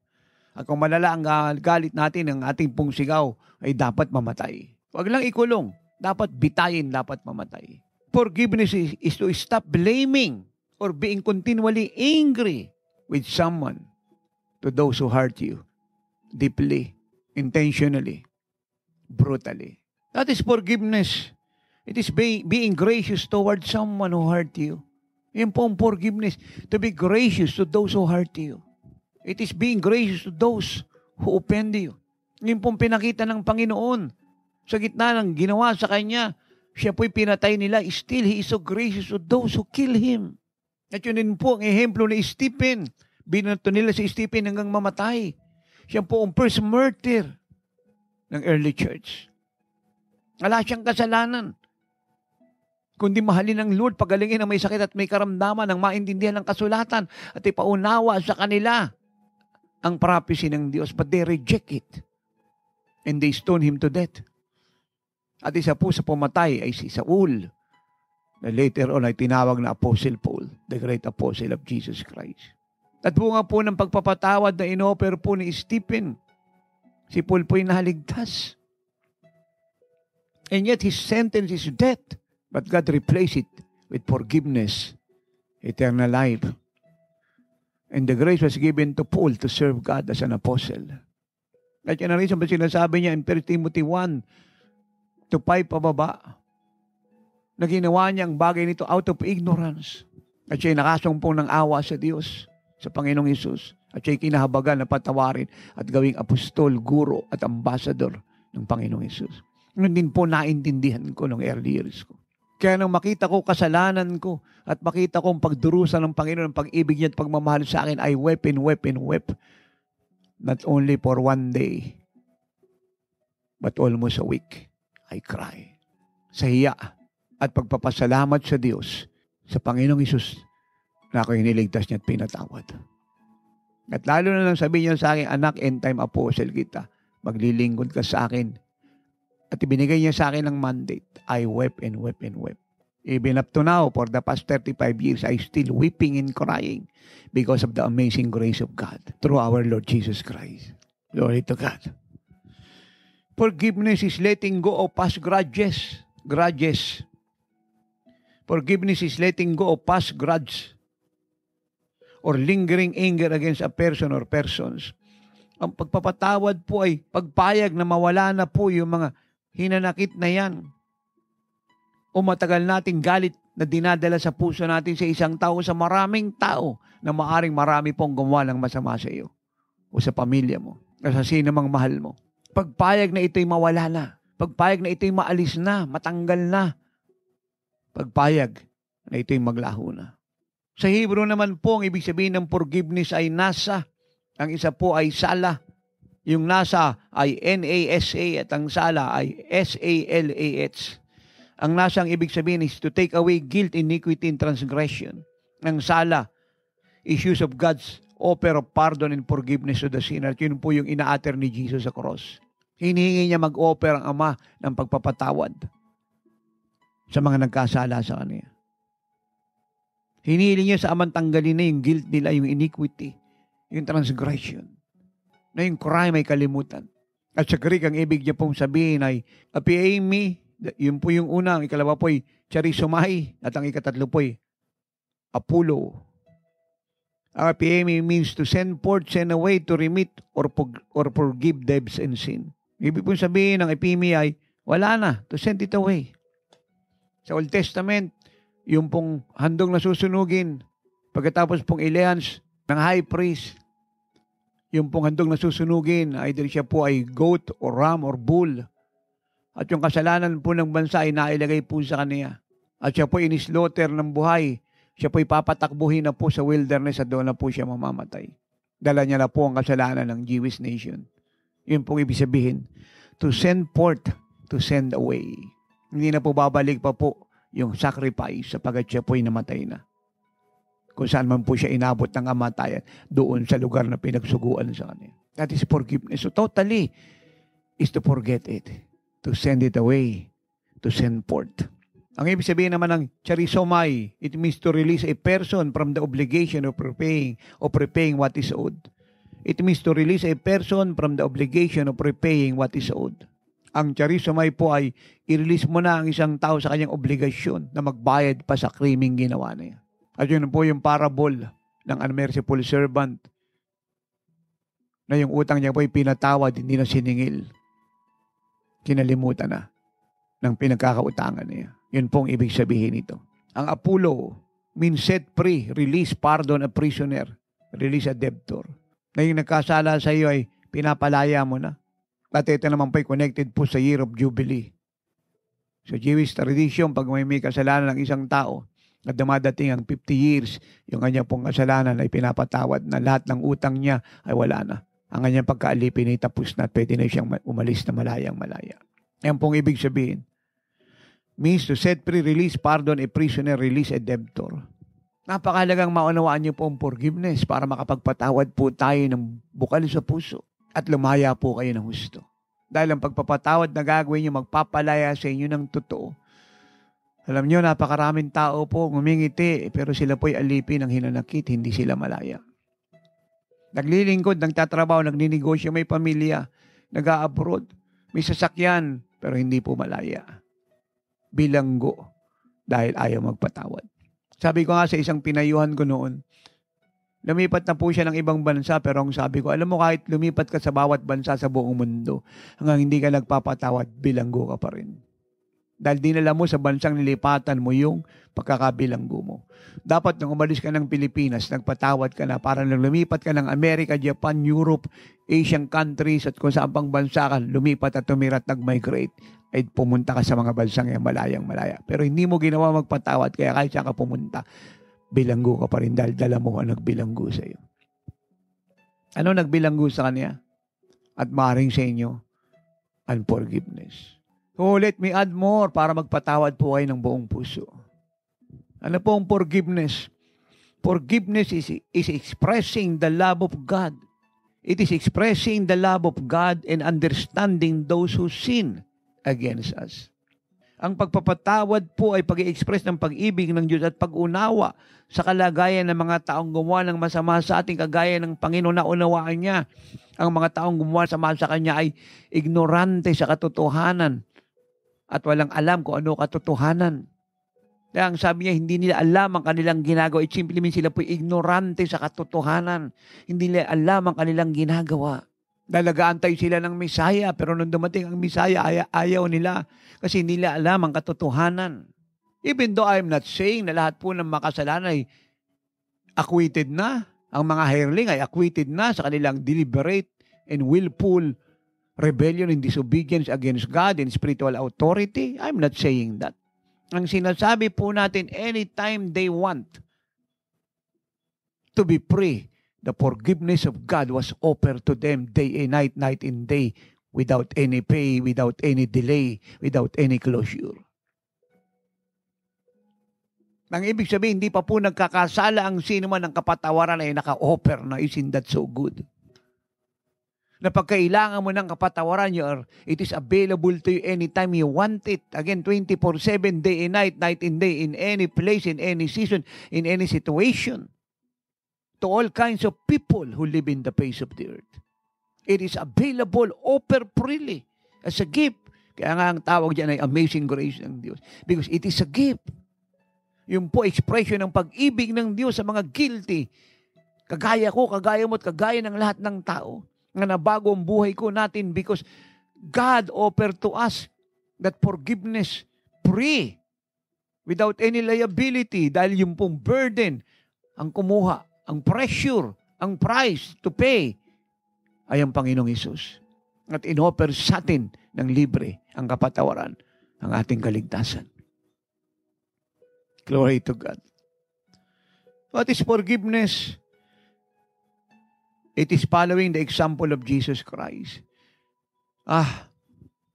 Speaker 2: At kung malala ang galit natin, ang ating pong sigaw ay dapat mamatay. Huwag lang ikulong. Dapat bitayin, dapat mamatay. Forgiveness is to stop blaming or being continually angry with someone to those who hurt you deeply, intentionally, brutally. That is forgiveness. It is being gracious toward someone who hurt you. Yan po ang forgiveness. To be gracious to those who hurt you. It is being gracious to those who offend you. Yan po ang pinakita ng Panginoon. Sa gitna ng ginawa sa Kanya, siya po'y pinatay nila. Still, He is so gracious to those who kill Him. At yun din po ang ehemplo ni Stephen. Binato nila si Stephen hanggang mamatay. Siya po ang first martyr ng early church. Wala siyang kasalanan. Kundi mahalin ng Lord, pagalingin ang may sakit at may karamdaman, ang maintindihan ng kasulatan at ipaunawa sa kanila ang prophecy ng Diyos. But they reject it. And they stone him to death. At isa po sa pumatay ay si Saul, na later on ay tinawag na Apostle Paul, the great apostle of Jesus Christ. At bunga po ng pagpapatawad na inoffer po ni Stephen, si Paul po'y naligtas. And yet his sentence is death. But God replaced it with forgiveness, eternal life. And the grace was given to Paul to serve God as an apostle. At yan ang reason ba sinasabi niya in 1 Timothy 1 to 5 pababa, na ginawa niya ang bagay nito out of ignorance. At siya'y nakasumpong ng awa sa Diyos, sa Panginoong Hesus. At siya'y kinahabagan na patawarin at gawing apostol, guro at ambassador ng Panginoong Hesus. Ngayon din po naintindihan ko ng early years ko. Kaya nang makita ko kasalanan ko at makita ko ang pagdurusa ng Panginoon, ang pag-ibig niya at pagmamahal sa akin, I wept and wept and wept. Not only for one day, but almost a week, I cry. Sa hiya at pagpapasalamat sa Diyos, sa Panginoong Hesus, na ako hiniligtas niya at pinatawad. At lalo na nang sabihin niya sa akin, anak, end time apostle kita. Maglilingkod ka sa akin. At ibinigay niya sa akin ang mandate. I wept and wept and wept. Even up to now, for the past 35 years, I still weeping and crying because of the amazing grace of God through our Lord Jesus Christ. Glory to God. Forgiveness is letting go of past grudges. Forgiveness is letting go of past grudges or lingering anger against a person or persons. Ang pagpapatawad po ay pagpayag na mawala na po yung mga hinanakit na yan. O matagal nating galit na dinadala sa puso natin sa isang tao, sa maraming tao na maaring marami pong gumawa ng masama sa iyo o sa pamilya mo o sa sino mang mahal mo. Pagpayag na ito'y mawala na. Pagpayag na ito'y maalis na, matanggal na. Pagpayag na ito'y maglaho na. Sa Hebrew naman po, ang ibig sabihin ng forgiveness ay nasa. Ang isa po ay sala. Yung nasa ay N-A-S-A at ang sala ay S-A-L-A-H. Ang nasa ang ibig sabihin is to take away guilt, iniquity, and transgression. Ang sala is use of God's offer of pardon and forgiveness to the sinner. Yun po yung ina-utter ni Jesus sa cross. Hinihingi niya mag-offer ang Ama ng pagpapatawad sa mga nagkasala sa Kanya. Hinihiling niya sa Amang tanggalin na yung guilt nila, yung iniquity, yung transgression, na yung crime ay kalimutan. At sa Greek, ang ibig niya pong sabihin ay apiemi, yun po yung una, ang ikalawa po ay charisomai, at ang ikatatlo po ay apulo. Ang apiemi means to send forth, send away, to remit, or forgive debts and sin. Ibig pong sabihin ng epimi ay wala na, to send it away. Sa Old Testament, yung pong handog na susunugin, pagkatapos pong ilehans ng high priest, yung pong handog na susunugin, either siya po ay goat or ram or bull. At yung kasalanan po ng bansa ay nailagay po sa kanya. At siya po inislaughter ng buhay. Siya po ipapatakbuhin na po sa wilderness at doon na po siya mamamatay. Dala niya na po ang kasalanan ng Jewish nation. Yun pong ibig sabihin, to send forth, to send away. Hindi na po babalik pa po yung sacrifice sapagat siya po ay namatay na. Kung saan man po siya inabot ng kamatayan, doon sa lugar na pinagsuguan sa kanya. That is forgiveness. So totally is to forget it, to send it away, to send forth. Ang ibig sabihin naman ng charisomai, it means to release a person from the obligation of repaying what is owed. It means to release a person from the obligation of repaying what is owed. Ang charisomai po ay i-release mo na ang isang tao sa kanyang obligasyon na magbayad pa sa krimeng ginawa niya. At yun po yung parable ng unmerciful servant na yung utang niya po ay pinatawad, hindi na siningil. Kinalimutan na ng pinagkakautangan niya. Yun pong ibig sabihin nito. Ang apulo means set free, release, pardon a prisoner, release a debtor. Na yung nagkasala sa iyo ay pinapalaya mo na. At ito naman po ay connected po sa Year of Jubilee. Sa Jewish tradition, pag may kasalanan ng isang tao, at dumadating ang 50 years, yung kanya pong kasalanan ay pinapatawad na lahat ng utang niya ay wala na. Ang kanyang pagkaalipin ay tapos na at pwede na siyang umalis na malayang-malaya. Yan pong ibig sabihin. Means to set free, release, pardon a prisoner, release a debtor. Napakahalagang maunawaan niyo po ang forgiveness para makapagpatawad po tayo ng bukal sa puso at lumaya po kayo ng husto. Dahil ang pagpapatawad na gagawin niyo magpapalaya sa inyo ng totoo. Alam niyo, napakaraming tao po ngumingiti, pero sila po'y alipin ng hinanakit, hindi sila malaya. Naglilingkod, nagtatrabaho, nagninegosyo, may pamilya, nag-a-abroad, may sasakyan, pero hindi po malaya. Bilanggo, dahil ayaw magpatawad. Sabi ko nga sa isang pinayuhan ko noon, lumipat na po siya ng ibang bansa, pero ang sabi ko, alam mo kahit lumipat ka sa bawat bansa sa buong mundo, hanggang hindi ka nagpapatawad, bilanggo ka pa rin. Dahil dinala mo sa bansang nilipatan mo yung pagkakabilanggo mo. Dapat nung umalis ka ng Pilipinas, nagpatawad ka na para nang lumipat ka ng Amerika, Japan, Europe, Asian countries at kung saan pang bansa ka, lumipat at tumira at nag-migrate, ay pumunta ka sa mga bansang yung malayang-malaya. Pero hindi mo ginawa magpatawad, kaya kahit saan ka pumunta, bilanggo ka pa rin dahil dala mo ang nagbilanggo sa iyo. Ano nagbilanggo sa kanya? At maaaring sa inyo, unforgiveness. So let me add more para magpatawad po kayo ng buong puso. Ano po ang forgiveness? Forgiveness is expressing the love of God. It is expressing the love of God and understanding those who sin against us. Ang pagpapatawad po ay pag-i-express ng pag-ibig ng Diyos at pag-unawa sa kalagayan ng mga taong gumawa ng masama sa ating kagaya ng Panginoon na unawaan niya. Ang mga taong gumawa ng masama sa Kanya ay ignorante sa katotohanan at walang alam kung ano katotohanan. Kaya ang sabi niya, hindi nila alam ang kanilang ginagawa. It simply means sila po ignorante sa katotohanan. Hindi nila alam ang kanilang ginagawa. Dahil nag-aantay sila ng Misaya, pero nung dumating ang Misaya, ayaw nila kasi hindi nila alam ang katotohanan. Even though I'm not saying na lahat po ng makasalanan ay acquitted na, ang mga hireling ay acquitted na sa kanilang deliberate and willful rebellion and disobedience against God and spiritual authority. I'm not saying that. Ang sinasabi po natin, anytime they want to be free, the forgiveness of God was offered to them day and night, night and day, without any pay, without any delay, without any closure. Ang ibig sabihin, hindi pa po nagkakasala ang sino man ng kapatawaran ay naka-offer na. Isn't that so good? Na pagkailangan mo ng kapatawaran, it is available to you anytime you want it. Again, 24/7, day and night, night and day, in any place, in any season, in any situation. To all kinds of people who live in the face of the earth. It is available, offer freely, as a gift. Kaya nga ang tawag dyan ay amazing grace ng Diyos. Because it is a gift. Yung po expression ng pag-ibig ng Diyos sa mga guilty. Kagaya ko, kagaya mo, at kagaya ng lahat ng tao. Nga nabago ang buhay ko natin because God offered to us that forgiveness free without any liability dahil yung pong burden ang kumuha, ang pressure, ang price to pay ay ang Panginoong Hesus. At inoffer sa atin ng libre ang kapatawaran, ang ating kaligtasan. Glory to God. What is forgiveness? It is following the example of Jesus Christ.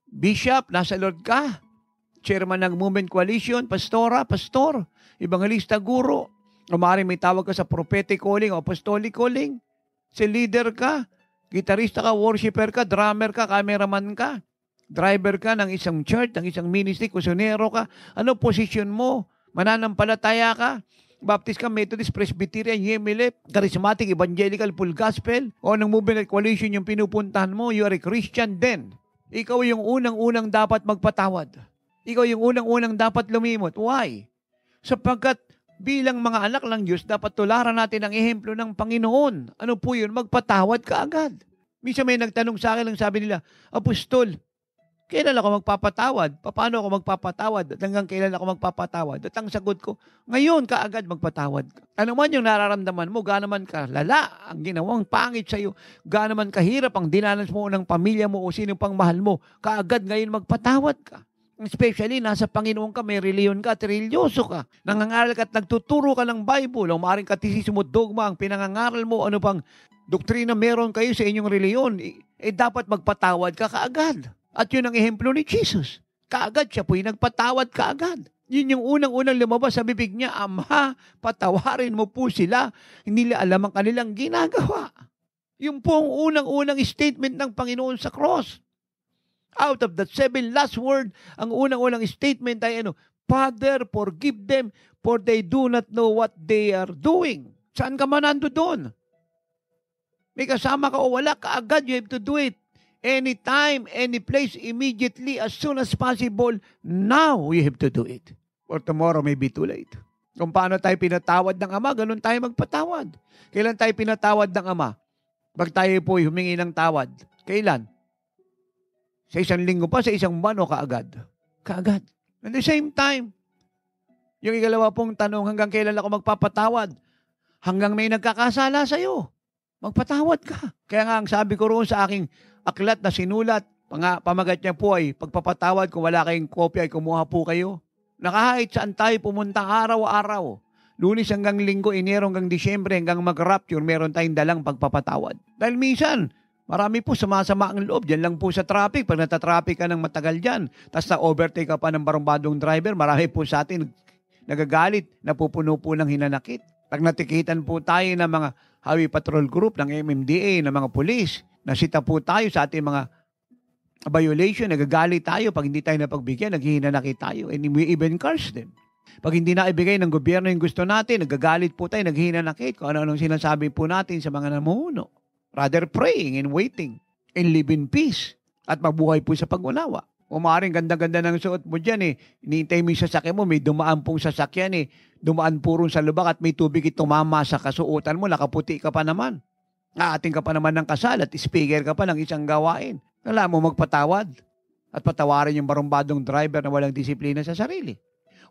Speaker 2: Bishop, nasa Lord ka. Chairman ng Movement Coalition, pastora, pastor, evangelista, guro. O maaaring may tawag ka sa prophetic calling o apostolic calling. Si leader ka, gitarista ka, worshiper ka, drummer ka, cameraman ka, driver ka ng isang church, ng isang ministry, kusunero ka. Ano posisyon mo? Mananampalataya ka? Baptist ka, Methodist, Presbyterian, Yemile, Charismatic, Evangelical, Full Gospel, o ng Movement Coalition yung pinupuntahan mo, you are a Christian then. Ikaw yung unang-unang dapat magpatawad. Ikaw yung unang-unang dapat lumimot. Why? Sapagkat bilang mga anak ng Diyos, dapat tularan natin ang ehemplo ng Panginoon. Ano po yun? Magpatawad ka agad. Minsan may nagtanong sa akin, ang sabi nila, Apostol, kailan ako magpapatawad? Paano ako magpapatawad? At hanggang kailan ako magpapatawad? At ang sagot ko, ngayon ka agad magpatawad ka. Ano man yung nararamdaman mo, gaano man ka lala, ang ginawang pangit sa'yo, gaano man kahirap ang dinanas mo ng pamilya mo o sino pang mahal mo, kaagad ngayon magpatawad ka. Especially, nasa Panginoon ka, may reliyon ka at religyoso ka. Nangangaral ka at nagtuturo ka ng Bible, o maaaring katisismo dogma, ang pinangangaral mo, ano pang doktrina meron kayo sa inyong reliyon, dapat magpatawad ka kaagad. At yun ang ehemplo ni Jesus. Kaagad siya po yung nagpatawad kaagad. Yun yung unang-unang lumabas sa bibig niya, Ama, patawarin mo po sila. Hindi nila alam ang kanilang ginagawa. Yung po ang unang-unang statement ng Panginoon sa cross. Out of that 7 last word, ang unang-unang statement ay Father, forgive them, for they do not know what they are doing. Saan ka man nando doon? May kasama ka o wala, kaagad you have to do it. Anytime, any place, immediately, as soon as possible, now you have to do it. Or tomorrow may be too late. Kung paano tayo pinatawad ng Ama, ganun tayo magpatawad. Kailan tayo pinatawad ng Ama? Pag tayo po humingi ng tawad. Kailan? Sa isang linggo pa, sa isang buwan o kaagad? Kaagad. At the same time, yung ikalawa pong tanong, hanggang kailan ako magpapatawad? Hanggang may nagkakasala sa'yo. Magpatawad ka. Kaya nga ang sabi ko roon sa aking aklat na sinulat, pamagat niya po ay pagpapatawad, kung wala kayong kopya ay kumuha po kayo. Nakahit saan tayo pumunta araw-araw. Lunes hanggang Linggo, Enero hanggang Disyembre, hanggang mag-rapture, meron tayong dalang pagpapatawad. Dahil minsan, marami po sumasama ang loob. Diyan lang po sa traffic. Pag natatraffic ka ng matagal dyan, tapos na-overtake ka pa ng barumbadong driver, marami po sa atin nagagalit, napupuno po ng hinanakit. Pag natikitan po tayo ng mga Highway Patrol Group, ng MMDA, ng mga pulis, nasita po tayo sa ating mga violation, nagagalit tayo. Pag hindi tayo napagbigyan, naghihinanakit tayo. And we even curse them. Pag hindi na ibigay ng gobyerno yung gusto natin, nagagalit po tayo, naghihinanakit kung ano-anong sinasabi po natin sa mga namumuno. Rather praying and waiting and live in peace at mabuhay po sa pag-unawa. O maaaring ganda-ganda ng suot mo dyan hinihintay mo yung sasakyan mo, may dumaan pong sasakyan dumaan po rin sa lubak at may tubig tumama sa kasuotan mo, nakaputi ka pa naman. Aating ka pa naman ng kasal at speaker ka pa ng isang gawain. Kailangan mo magpatawad at patawarin yung barumbadong driver na walang disiplina sa sarili.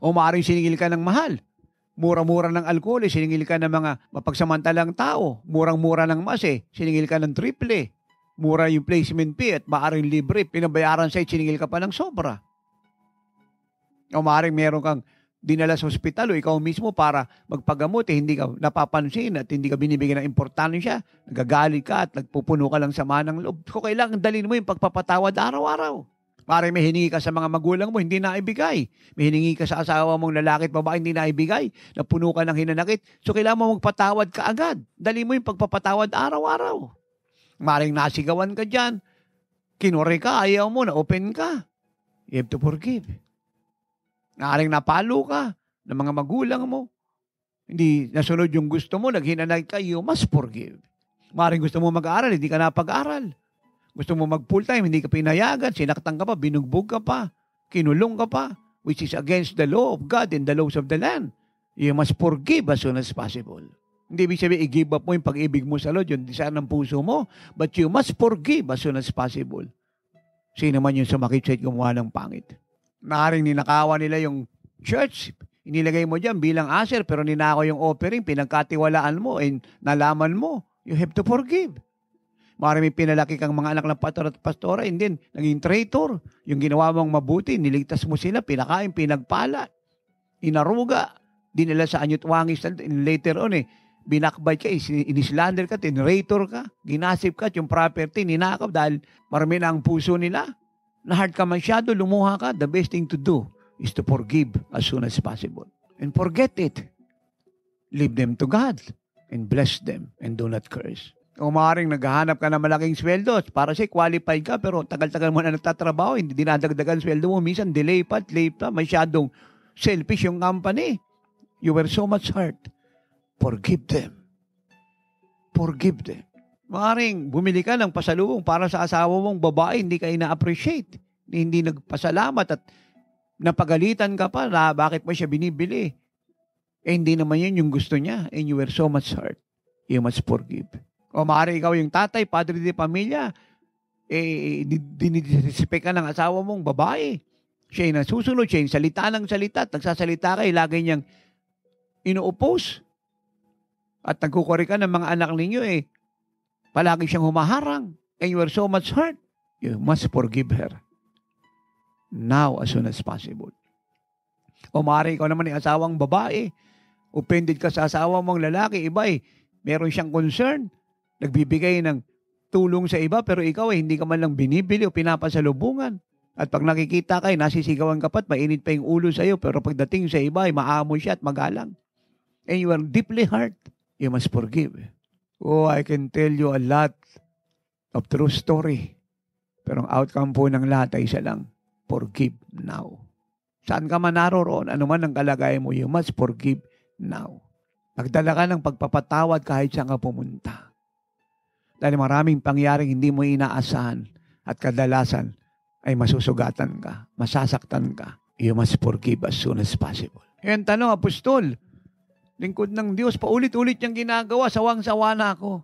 Speaker 2: O maaaring siningil ka ng mahal. Mura-mura ng alkohol, siningil ka ng mga mapagsamantalang tao. Murang-mura ng mas, siningil ka ng triple. Mura yung placement fee at maaaring libre. Pinabayaran sa'yo, siningil ka pa ng sobra. O maaaring meron kang dinala sa ospital o ikaw mismo para magpagamot, hindi ka napapansin at hindi ka binibigyan ng importansya, nagagalit ka at nagpupuno ka lang sama ng loob. Kung kailangan dalhin mo yung pagpapatawad araw-araw. Para may hiningi ka sa mga magulang mo, hindi naibigay. May hiningi ka sa asawa mong lalaki at babae, hindi naibigay. Napuno ka ng hinanakit. So kailangan mo magpatawad ka agad. Dalhin mo yung pagpapatawad araw-araw. Maring nasigawan ka dyan, kinore ka, ayaw mo, na-open ka. You have to forgive. Maring napalo ka ng mga magulang mo, hindi nasunod yung gusto mo, naghinanay ka, you must forgive. Maring gusto mo mag-aaral, hindi ka napag-aral. Gusto mo mag-full time, hindi ka pinayagan, sinaktan ka pa, binugbog ka pa, kinulong ka pa, which is against the law of God and the laws of the land. You must forgive as soon as possible. Hindi ibig sabihin, i-give up mo yung pag-ibig mo sa Lord, yung desire ng puso mo, but you must forgive as soon as possible. Sino man yung sumakit sa'yo gumawa ng pangit. Naaring ninakawa nila yung church, inilagay mo dyan bilang asher, pero ninakaw yung offering, pinagkatiwalaan mo, and nalaman mo, you have to forgive. Maraming pinalaki kang mga anak ng pastor at pastora, and then, naging traitor. Yung ginawa mong mabuti, niligtas mo sila, pinakain, pinagpala, inaruga, dinala sa anyot wangis, later on binakbay ka, inislander ka, tinraitor ka, ginasip ka, at yung property, ninakaw dahil marami na ang puso nila. Na-hard ka masyado, lumuha ka, the best thing to do is to forgive as soon as possible. And forget it. Leave them to God and bless them and do not curse. Kung maaaring naghahanap ka ng malaking sweldo, para siya qualified ka, pero tagal-tagal mo na nagtatrabaho, hindi dinadagdagan sweldo mo, minsan delay pa, masyadong selfish yung company. You were so much hurt. Forgive them. Forgive them. Maaaring bumili ka ng pasalubong para sa asawa mong babae, hindi ka ina-appreciate, hindi nagpasalamat at napagalitan ka pa na bakit mo siya binibili. Hindi naman yun yung gusto niya and you were so much hurt. You must forgive. O maaaring ikaw yung tatay, padre de pamilya, dinidisrespect ka ng asawa mong babae. Siya yung nasusunod, siya yung salita ng salita at nagsasalita kayo, lagi niyang ino-oppose. At nagkukuri ka ng mga anak ninyo palagi siyang humaharang and you are so much hurt. You must forgive her. Now, as soon as possible. O maaari ikaw naman yung asawang babae. Offended ka sa asawa mong lalaki. Iba meron siyang concern. Nagbibigay ng tulong sa iba pero ikaw hindi ka man lang binibili o pinapasalubungan. At pag nakikita ka nasisigawan ka pa at mainit pa yung ulo sa iyo pero pagdating sa iba maamo siya at magalang. And you are deeply hurt. You must forgive. Oh, I can tell you a lot of true story. Pero ang outcome po ng lahat ay isa lang. Forgive now. Saan ka man naroon, ano man ang kalagayan mo, you must forgive now. Magdala ka ng pagpapatawad kahit saan ka pumunta. Dahil maraming pangyaring hindi mo inaasahan at kadalasan ay masusugatan ka, masasaktan ka. You must forgive as soon as possible. Yan tanong, Apostol, lingkod ng Diyos, paulit-ulit niyang ginagawa, sawang-sawa na ako.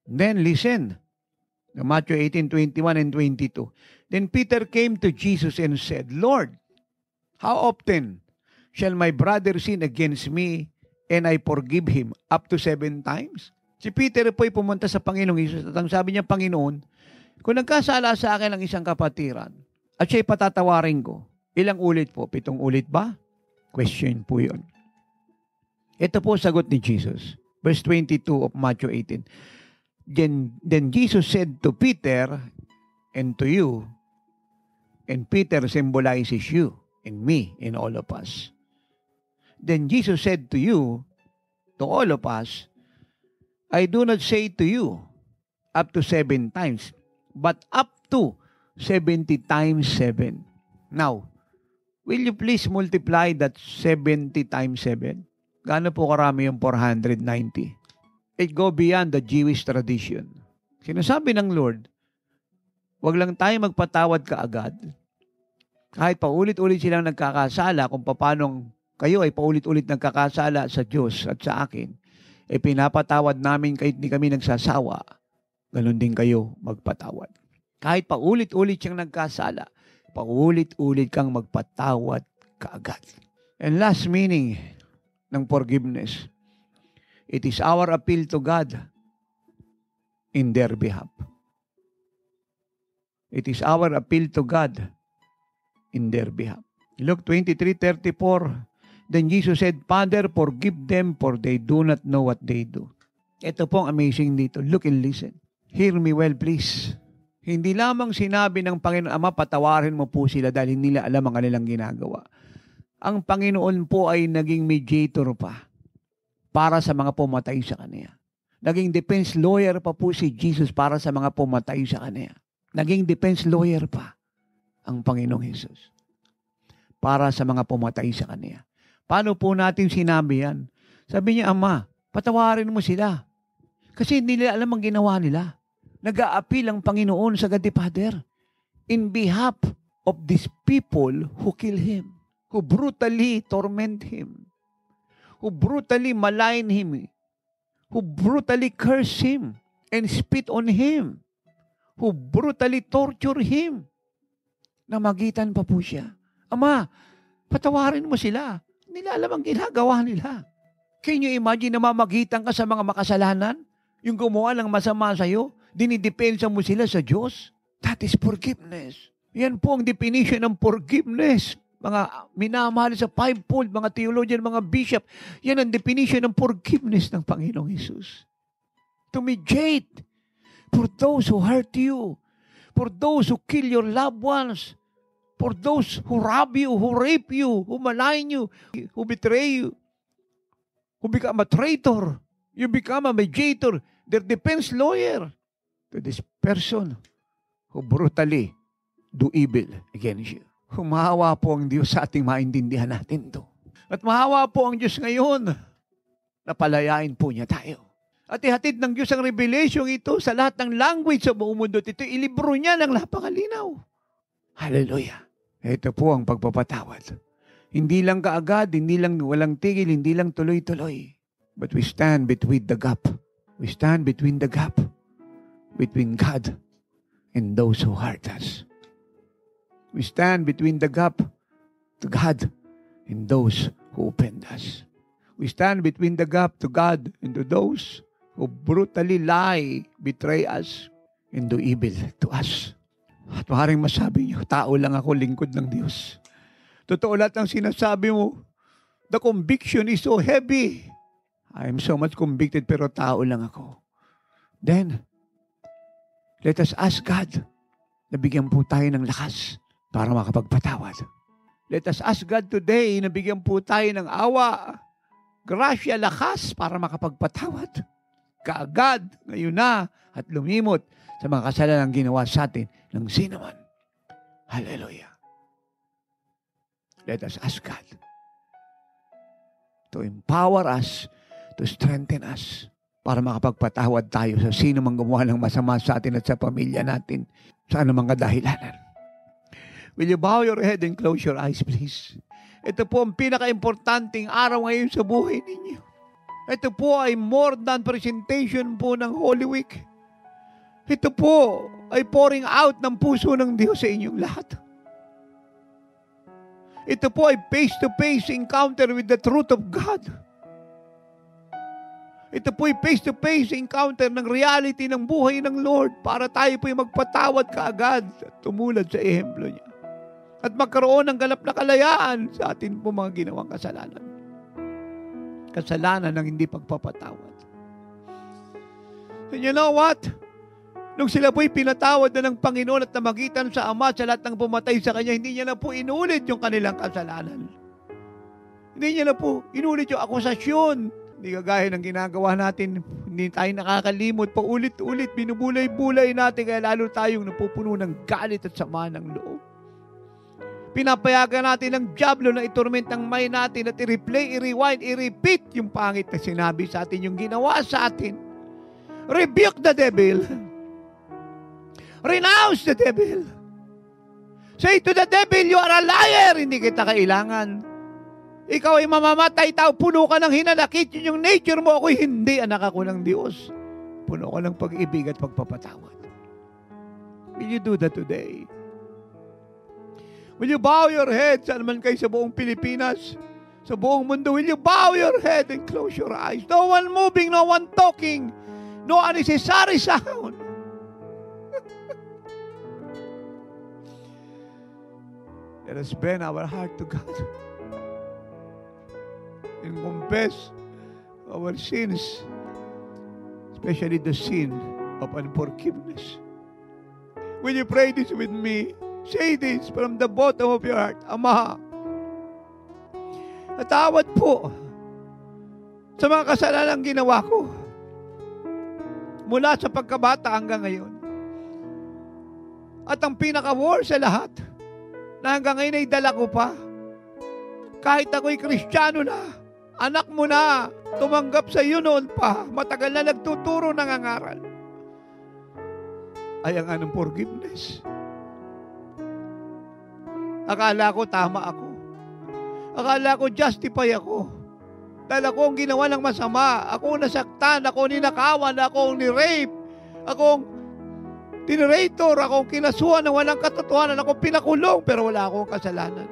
Speaker 2: Then listen, Matthew 18:21 and 22. Then Peter came to Jesus and said, Lord, how often shall my brother sin against me and I forgive him? Up to 7 times? Si Peter po'y pumunta sa Panginoong Jesus at ang sabi niya, Panginoon, kung nagkasala sa akin ang isang kapatiran at siya'y patatawarin ko, ilang ulit po? 7 ulit ba? Question po yun. Ito po sagot ni Jesus. Verse 22 of Matthew 18. Then Jesus said to Peter and to you, and Peter symbolizes you and me and all of us. Then Jesus said to you, to all of us, I do not say to you up to 7 times, but up to 70 times 7. Now, will you please multiply that 70 times 7? Gaano po karami yung 490? It go beyond the Jewish tradition. Sinasabi ng Lord, wag lang tayo magpatawad kaagad. Kahit paulit-ulit silang nagkakasala, kung paano kayo ay paulit-ulit nagkakasala sa Diyos at sa akin, pinapatawad namin kahit hindi kami nagsasawa, ganun din kayo magpatawad. Kahit paulit-ulit siyang nagkasala, paulit-ulit kang magpatawad kaagad. And last meaning ng forgiveness, it is our appeal to God in their behalf. It is our appeal to God in their behalf. Luke 23:34, then Jesus said, Father, forgive them for they do not know what they do. Ito pong amazing dito. Look and listen. Hear me well, please. Hindi lamang sinabi ng Panginoon Ama, patawarin mo po sila dahil hindi nila alam ang kanilang ginagawa. Ang Panginoon po ay naging mediator pa para sa mga pumatay sa Kanya. Naging defense lawyer pa po si Jesus para sa mga pumatay sa Kanya. Naging defense lawyer pa ang Panginoong Jesus para sa mga pumatay sa Kanya. Paano po natin sinabi yan? Sabi niya, Ama, patawarin mo sila. Kasi hindi nila alam ang ginawa nila. Nag-a-appeal ang Panginoon sa God the Father in behalf of these people who kill Him, who brutally torment Him, who brutally malign Him, who brutally curse Him and spit on Him, who brutally torture Him. Namagitan pa po siya. Ama, patawarin mo sila. Hindi nila alam ang ginagawa nila. Can you imagine na mamagitan ka sa mga makasalanan? Yung gumawa ng masama sa'yo, dinidepensa mo sila sa Diyos? That is forgiveness. Yan po ang definition ng forgiveness. Mga minamahal sa fivefold, mga theologian, mga bishop, yan ang definition ng forgiveness ng Panginoong Hesus. To mediate for those who hurt you, for those who kill your loved ones, for those who rob you, who rape you, who malign you, who betray you, who become a traitor, you become a mediator, their defense lawyer to this person who brutally do evil against you. Humahawa po ang Diyos sa ating maintindihan natin to. At mahawa po ang Diyos ngayon na palayain po niya tayo. At ihatid ng Diyos ang revelation ito sa lahat ng language sa buong mundo. Ito ilibro niya ng napakalinaw. Hallelujah. Ito po ang pagpapatawad. Hindi lang kaagad, hindi lang walang tigil, hindi lang tuloy-tuloy. But we stand between the gap. We stand between the gap between God and those who hurt us. We stand between the gap to God and those who offend us. We stand between the gap to God and to those who brutally lie, betray us, and do evil to us. At maaaring masabi niyo, tao lang ako, lingkod ng Diyos. Totoo lahat ang sinasabi mo. The conviction is so heavy. I am so much convicted, pero tao lang ako. Then, let us ask God na bigyan po tayo ng lakas para makapagpatawad. Let us ask God today na bigyan po tayo ng awa, grasya, lakas para makapagpatawad. Kaagad, ngayon na, at lumimot sa mga kasalanan ginawa sa atin ng sino man. Hallelujah. Let us ask God to empower us, to strengthen us, para makapagpatawad tayo sa sino mang gumawa ng masama sa atin at sa pamilya natin, sa anumang kadahilanan. Will you bow your head and close your eyes, please? Ito po ang pinaka-importanting araw ngayon sa buhay ninyo. Ito po ay more than presentation po ng Holy Week. Ito po ay pouring out ng puso ng Diyos sa inyong lahat. Ito po ay face-to-face encounter with the truth of God. Ito po ay face-to-face encounter ng reality ng buhay ng Lord para tayo po ay magpatawad kaagad at tumulad sa ehemplo niya. At magkaroon ng ganap na kalayaan sa atin po mga ginawang kasalanan. Kasalanan ng hindi pagpapatawad. And you know what? Nung sila po'y pinatawad na ng Panginoon at namagitan sa Ama sa lahat ng pumatay sa Kanya, hindi niya na po inulit yung kanilang kasalanan. Hindi niya na po inulit yung akusasyon. Hindi kagaya ng ginagawa natin, hindi tayo nakakalimot, paulit-ulit, binubulay-bulay natin, kaya lalo tayong napupuno ng galit at sama ng loob. Pinapayagan natin ng diablo na itorment ang mind natin at i-replay, i-rewind, i-repeat yung pangit na sinabi sa atin, yung ginawa sa atin. Rebuke the devil. Renounce the devil. Say to the devil, you are a liar. Hindi kita kailangan. Ikaw ay mamamatay tao. Puno ka ng hinanakit. Yun yung nature mo. Ako'y hindi. Anak ako ng Diyos. Puno ka ng pag-ibig at pagpapatawad. Will you do that today? Will you bow your head? Saan man kayo sa buong Pilipinas? Sa buong mundo, will you bow your head and close your eyes? No one moving, no one talking. No unnecessary sound. Let us bend our heart to God and confess our sins, especially the sin of unforgiveness. Will you pray this with me? Say this from the bottom of your heart. Ama, natawad po sa mga kasalanan ginawa ko. mula sa pagkabata hanggang ngayon. At ang pinaka-war sa lahat, na hanggang ngayon ay dala ko pa, kahit ako'y Kristiyano na, anak mo na, tumanggap sa iyo noon pa, matagal na nagtuturo, nangangaral, ay ang anong forgiveness. Akala ko tama ako. Akala ko justify ako. Dahil ako ang ginawa ng masama, ako ang nasaktan, ako ang ninakawan, ako ang ni-rape, ako ang tinirator, ako ang kinasuhan ng walang katotohanan, ako ang pinakulong, pero wala akong kasalanan.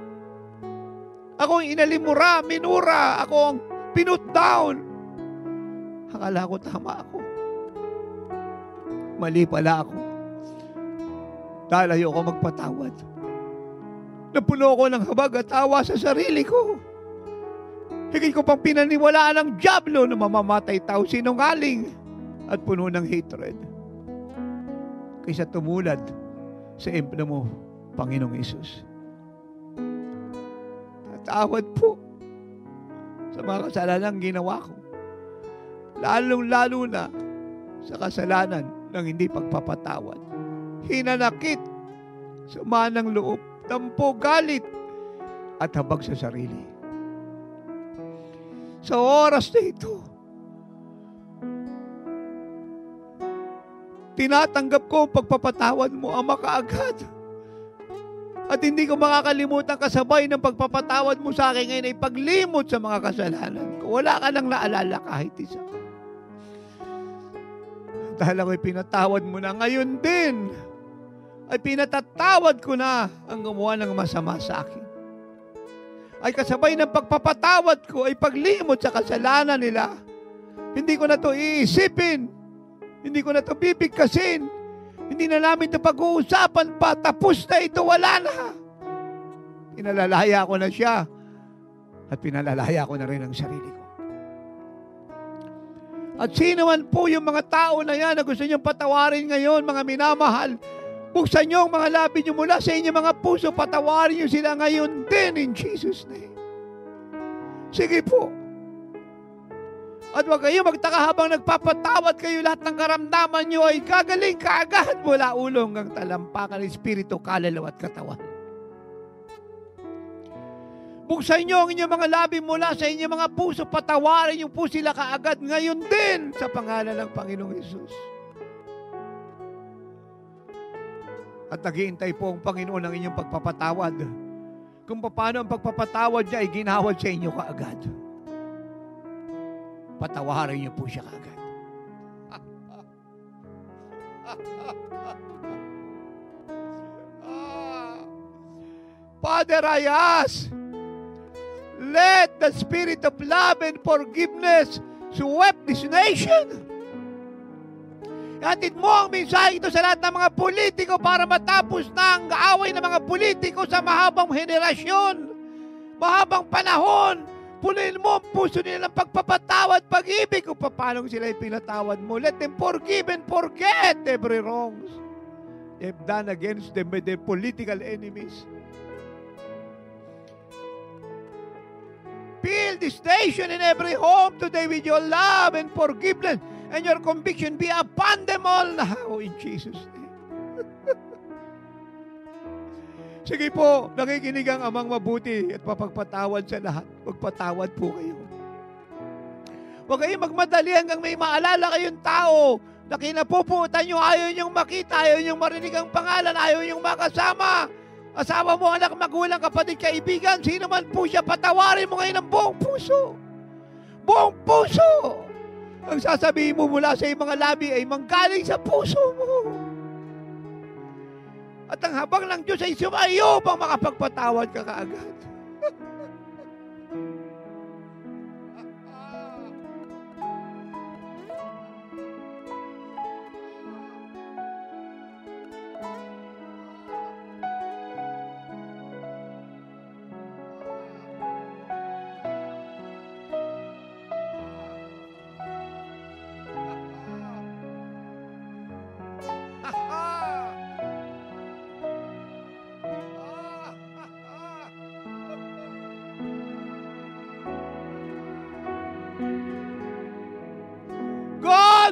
Speaker 2: Ako ang inalimura, minura, ako ang pinut down. Akala ko tama ako. Mali pala ako. Dahil ayoko magpatawad. Napuno ko ng habag at awa sa sarili ko. Higit ko pang pinaniwalaan ng dyablo na mamamatay tao, sinungaling at puno ng hatred. Kaysa tumulad sa emplo mo, Panginoong Hesus. Tatawad po sa mga kasalanang ginawa ko. Lalong-lalo na sa kasalanan ng hindi pagpapatawad. Hinanakit, sama ng loob, tampo, galit, at habag sa sarili. Sa oras na ito, tinatanggap ko ang pagpapatawad mo, Ama, kaagad. At hindi ko makakalimutan kasabay ng pagpapatawad mo sa akin ngayon ay paglimot sa mga kasalanan ko. Wala ka nang naalala kahit isa. Dahil ako'y pinatawad mo na, ngayon din ay pinatatawad ko na ang gumawa ng masama sa akin. Ay kasabay ng pagpapatawad ko ay paglimot sa kasalanan nila. Hindi ko na to iisipin. Hindi ko na to bibigkasin. Hindi na namin ito pag-uusapan pa. Tapos na ito, wala na. Pinalalaya ko na siya. At pinalalaya ko na rin ang sarili ko. At sino man po yung mga tao na yan na gusto niyong patawarin ngayon, mga minamahal, buksan niyo ang mga labi niyo mula sa inyong mga puso, patawarin niyo sila ngayon din in Jesus' name. Sige po. At huwag kayo magtaka habang nagpapatawad kayo, lahat ng karamdaman niyo ay gagaling kaagad mula ulo hanggang talampakan, espiritu, kaluluwa at katawan. Buksan niyo ang inyong mga labi mula sa inyong mga puso, patawarin niyo po sila kaagad ngayon din sa pangalan ng Panginoong Hesus. At naghihintay po ang Panginoon ng inyong pagpapatawad. Kung paano ang pagpapatawad niya ay ginawad sa inyo kaagad. Patawarin niyo po siya kaagad. Father, I ask, let the spirit of love and forgiveness sweep this nation. Hatid mo ang mensahe ito sa lahat ng mga politiko para matapos na ang away ng mga politiko sa mahabang henerasyon, mahabang panahon. Punuin mo ang puso nila ng pagpapatawad, pag-ibig kung paano sila pinatawad mo. Let them forgive and forget every wrongs they've done against them by their political enemies. Fill this nation in every home today with your love and forgiveness. And your conviction be upon them all now in Jesus' name. Sige po, nakikinig ang Amang mabuti at papagpatawad sa lahat. Magpatawad po kayo. Huwag kayong magmadali hanggang may maalala kayong tao na kinapuputan nyo, ayaw nyong makita, ayaw nyong marinig ang pangalan, ayaw nyong makasama. Asawa mo, anak, magulang, kapatid, kaibigan, sino man po siya, patawarin mo ngayon ng buong puso. Buong puso. Ang sasabihin mo mula sa iyong mga labi ay manggaling sa puso mo. At ang habang ng Diyos ay sumayo pang makapagpatawad ka kaagad.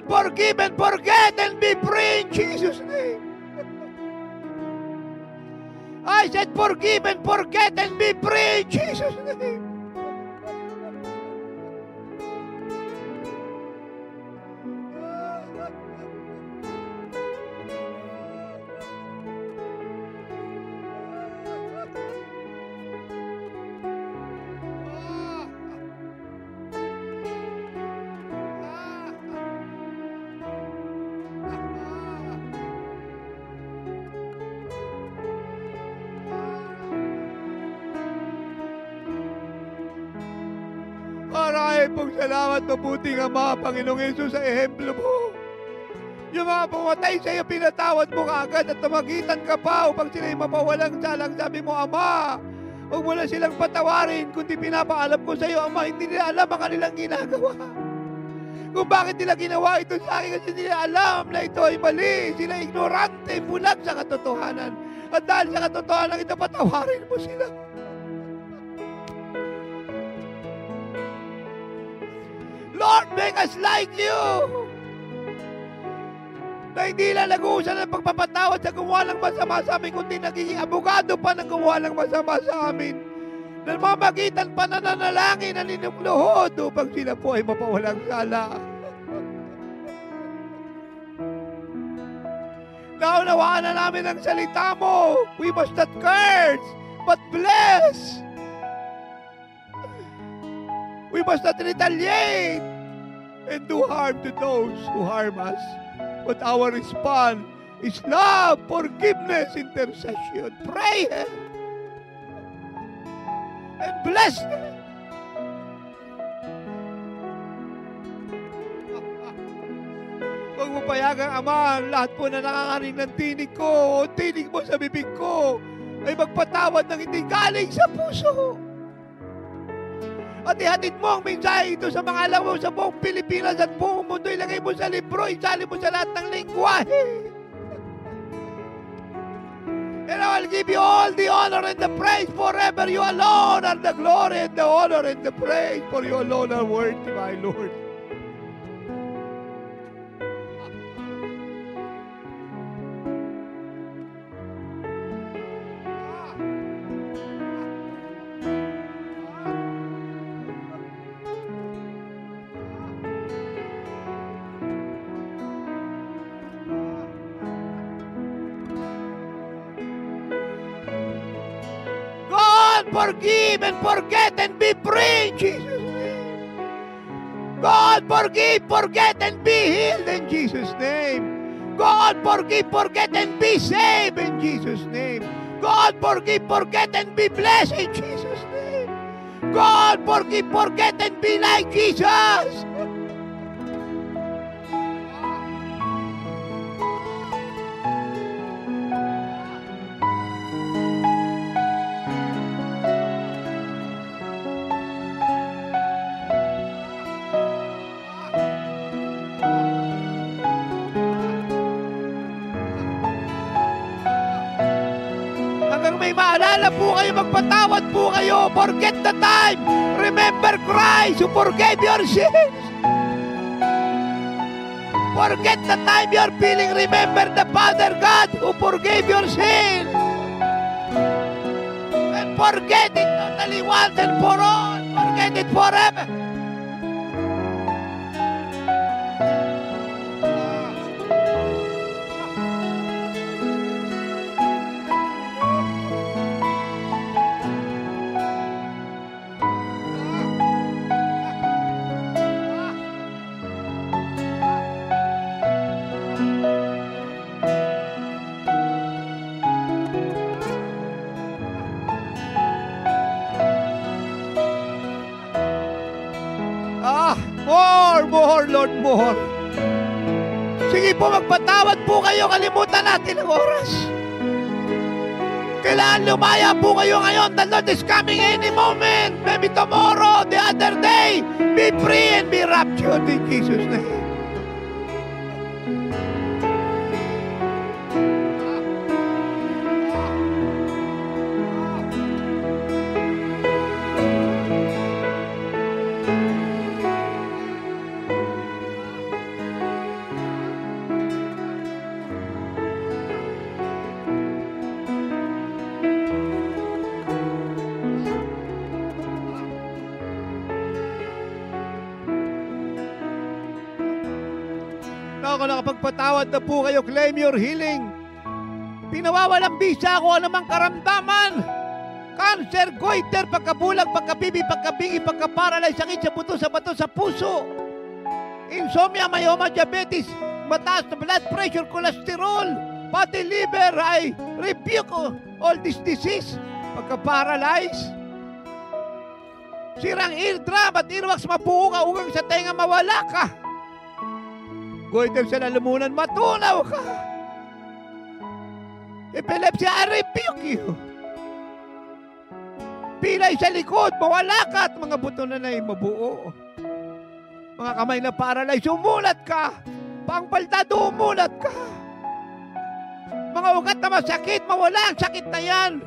Speaker 2: God, forgive and forget and be free in Jesus' name. I said, forgive and forget and be free in Jesus' name. Maraming pong salamat, mabuting Ama, Panginoong Yesus, sa ehemplo mo. Yung mga pumatay sa iyo, pinatawad mo kaagad at tumagitan ka pa upang sila'y mapawalang salang. Sabi mo, Ama, huwag mo na silang patawarin, kundi pinapaalam ko sa iyo, Ama, hindi nila alam ang kanilang ginagawa. Kung bakit nila ginawa ito sa akin, kasi nila alam na ito ay mali. Sila ignorante, bulag sa katotohanan. At dahil sa katotohanan ito, patawarin mo sila. Lord, make us like you. Na hindi lang nag-uusap ng pagpapatawad sa gumawa ng masama sa amin, kundi nagiging abogado pa ng gumawa ng masama sa amin. Na mamagitan pa na nanalangin na ninukluhod upang sila po ay mapawalang sala. Naunawaan na namin ang salita mo. We must not curse, but bless. We must not retaliate and do harm to those who harm us. But our response is love, forgiveness, intercession, prayer, and bless them. Huwag mo payagang, Ama, lahat po na nakakarinig ng tinig ko o tinig mo sa bibig ko ay magpatawad ng hindi galing sa puso. At ihatid mo ang mensahe ito sa mga alam mo sa buong Pilipinas at buong mundo. Ilagay mo sa libro, isali mo sa lahat ng lingwahe. And I will give you all the honor and the praise forever. You alone are the glory and the honor and the praise, for you alone are worthy, my Lord. Forgive and forget and be free in Jesus' name. God, forgive, forget and be healed in Jesus' name. God, forgive, forget and be saved in Jesus' name. God, forgive, forget and be blessed in Jesus' name. God, forgive, forget and be like Jesus. May maalala po kayo, magpatawad po kayo. Forget the time. Remember Christ who forgave your sins. Forget the time you're feeling. Remember the Father God who forgave your sins. And forget it totally once and for all. Forget it forever. More, Lord, more. Sige po, magpatawad po kayo. Kalimutan natin ang oras. Kailangan lumaya po kayo ngayon. The Lord is coming any moment. Maybe tomorrow, the other day. Be free and be raptured in Jesus' name. nakapagpatawad na po kayo. Claim your healing. Pinawawalang bisa ako anumang karamdaman. Cancer, goiter, pagkabulag, pagkabibi, pagkabingi, pagkaparalyze, sakit sa buto, sa bato, sa puso. Insomnia, myoma, diabetes, mataas na blood pressure, cholesterol, pati liver, I rebuke all this disease. Pagka-paralyze, sirang eardrum at earwax, mabuo ka, ugang sa tenga, mawala ka. Goiter sa lalamunan, matunaw ka. Epilepsy, I rebuke you. Pilay sa likod, mawala ka at mga buto na mabuo. Mga kamay na paralyze, umulat ka. Pangpaltado, umulat ka. Mga ugat na masakit, mawala ang sakit na yan.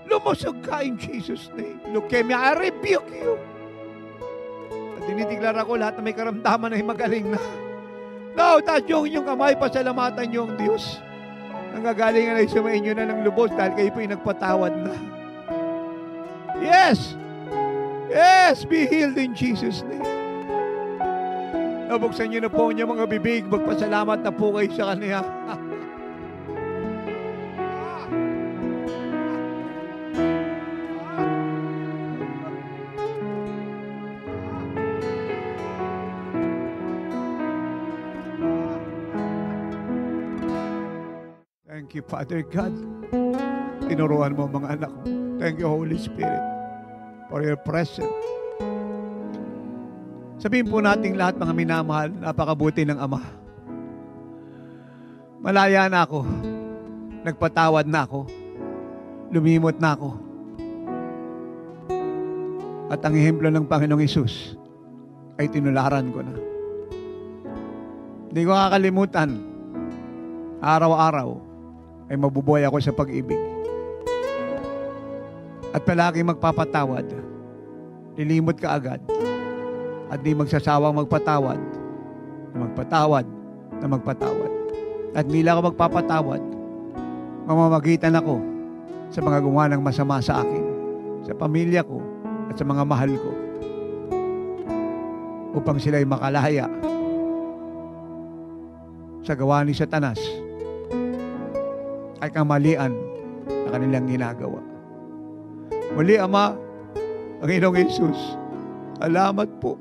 Speaker 2: Lumusog ka in Jesus' name. Leukemia, I rebuke you. At dinideklara ko lahat na may karamdaman ay magaling na. Now, taas yung inyong kamay, pasalamatan niyo ang Diyos. Nanggagalingan ay sumain nyo na ng lubos dahil kayo po'y nagpatawad na. Yes! Yes! Be healed in Jesus' name. Nabuksan nyo na po niya mga bibig. Magpasalamat na po kayo sa Kanya. Thank you, Father God. Tinuruan mo mga anak ko. Thank you, Holy Spirit, for your presence. Sabihin po natin lahat, mga minamahal, napakabuti ng Ama. Malaya na ako. Nagpatawad na ako. Lumimot na ako. At ang ehemplo ng Panginoong Hesus ay tinularan ko na. Hindi ko kakalimutan, araw-araw ay mabubuhay ako sa pag-ibig. At palagi magpapatawad. Lilimot ka agad. At di magsasawang magpatawad. Na magpatawad. At hindi lang ako magpapatawad. Mamamagitan ako sa mga gumawa ng masama sa akin. Sa pamilya ko. At sa mga mahal ko. Upang sila'y makalaya sa gawa ni Satanas ay kamalian na kanilang ginagawa. Muli, Ama, Panginoong Hesus, salamat po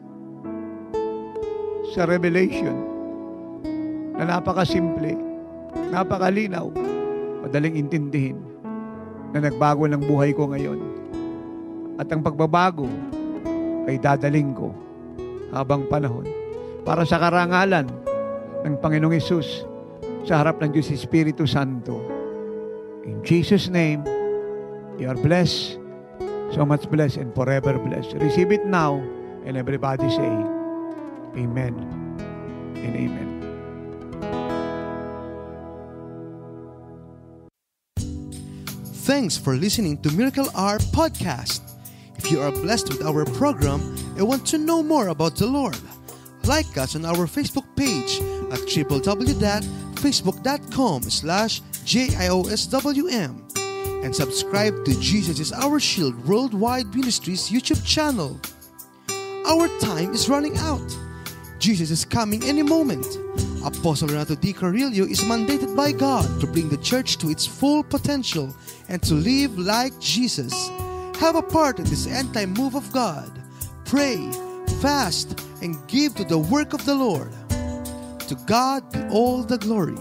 Speaker 2: sa revelation na napakasimple, napakalinaw, madaling intindihin na nagbago ng buhay ko ngayon. At ang pagbabago ay dadaling ko habang panahon para sa karangalan ng Panginoong Hesus sa harap ng Diyos Espiritu Santo. In Jesus' name, you are blessed, so much blessed and forever blessed. Receive it now, and everybody say, Amen and Amen.
Speaker 1: Thanks for listening to Miracle Hour Podcast. If you are blessed with our program and want to know more about the Lord, like us on our Facebook page at www.facebook.com/JIOSWM and subscribe to Jesus is Our Shield Worldwide Ministries YouTube channel. Our time is running out. Jesus is coming any moment. Apostle Renato D. Carrillo is mandated by God to bring the church to its full potential and to live like Jesus. Have a part in this end-time move of God. Pray, fast, and give to the work of the Lord. To God be all the glory.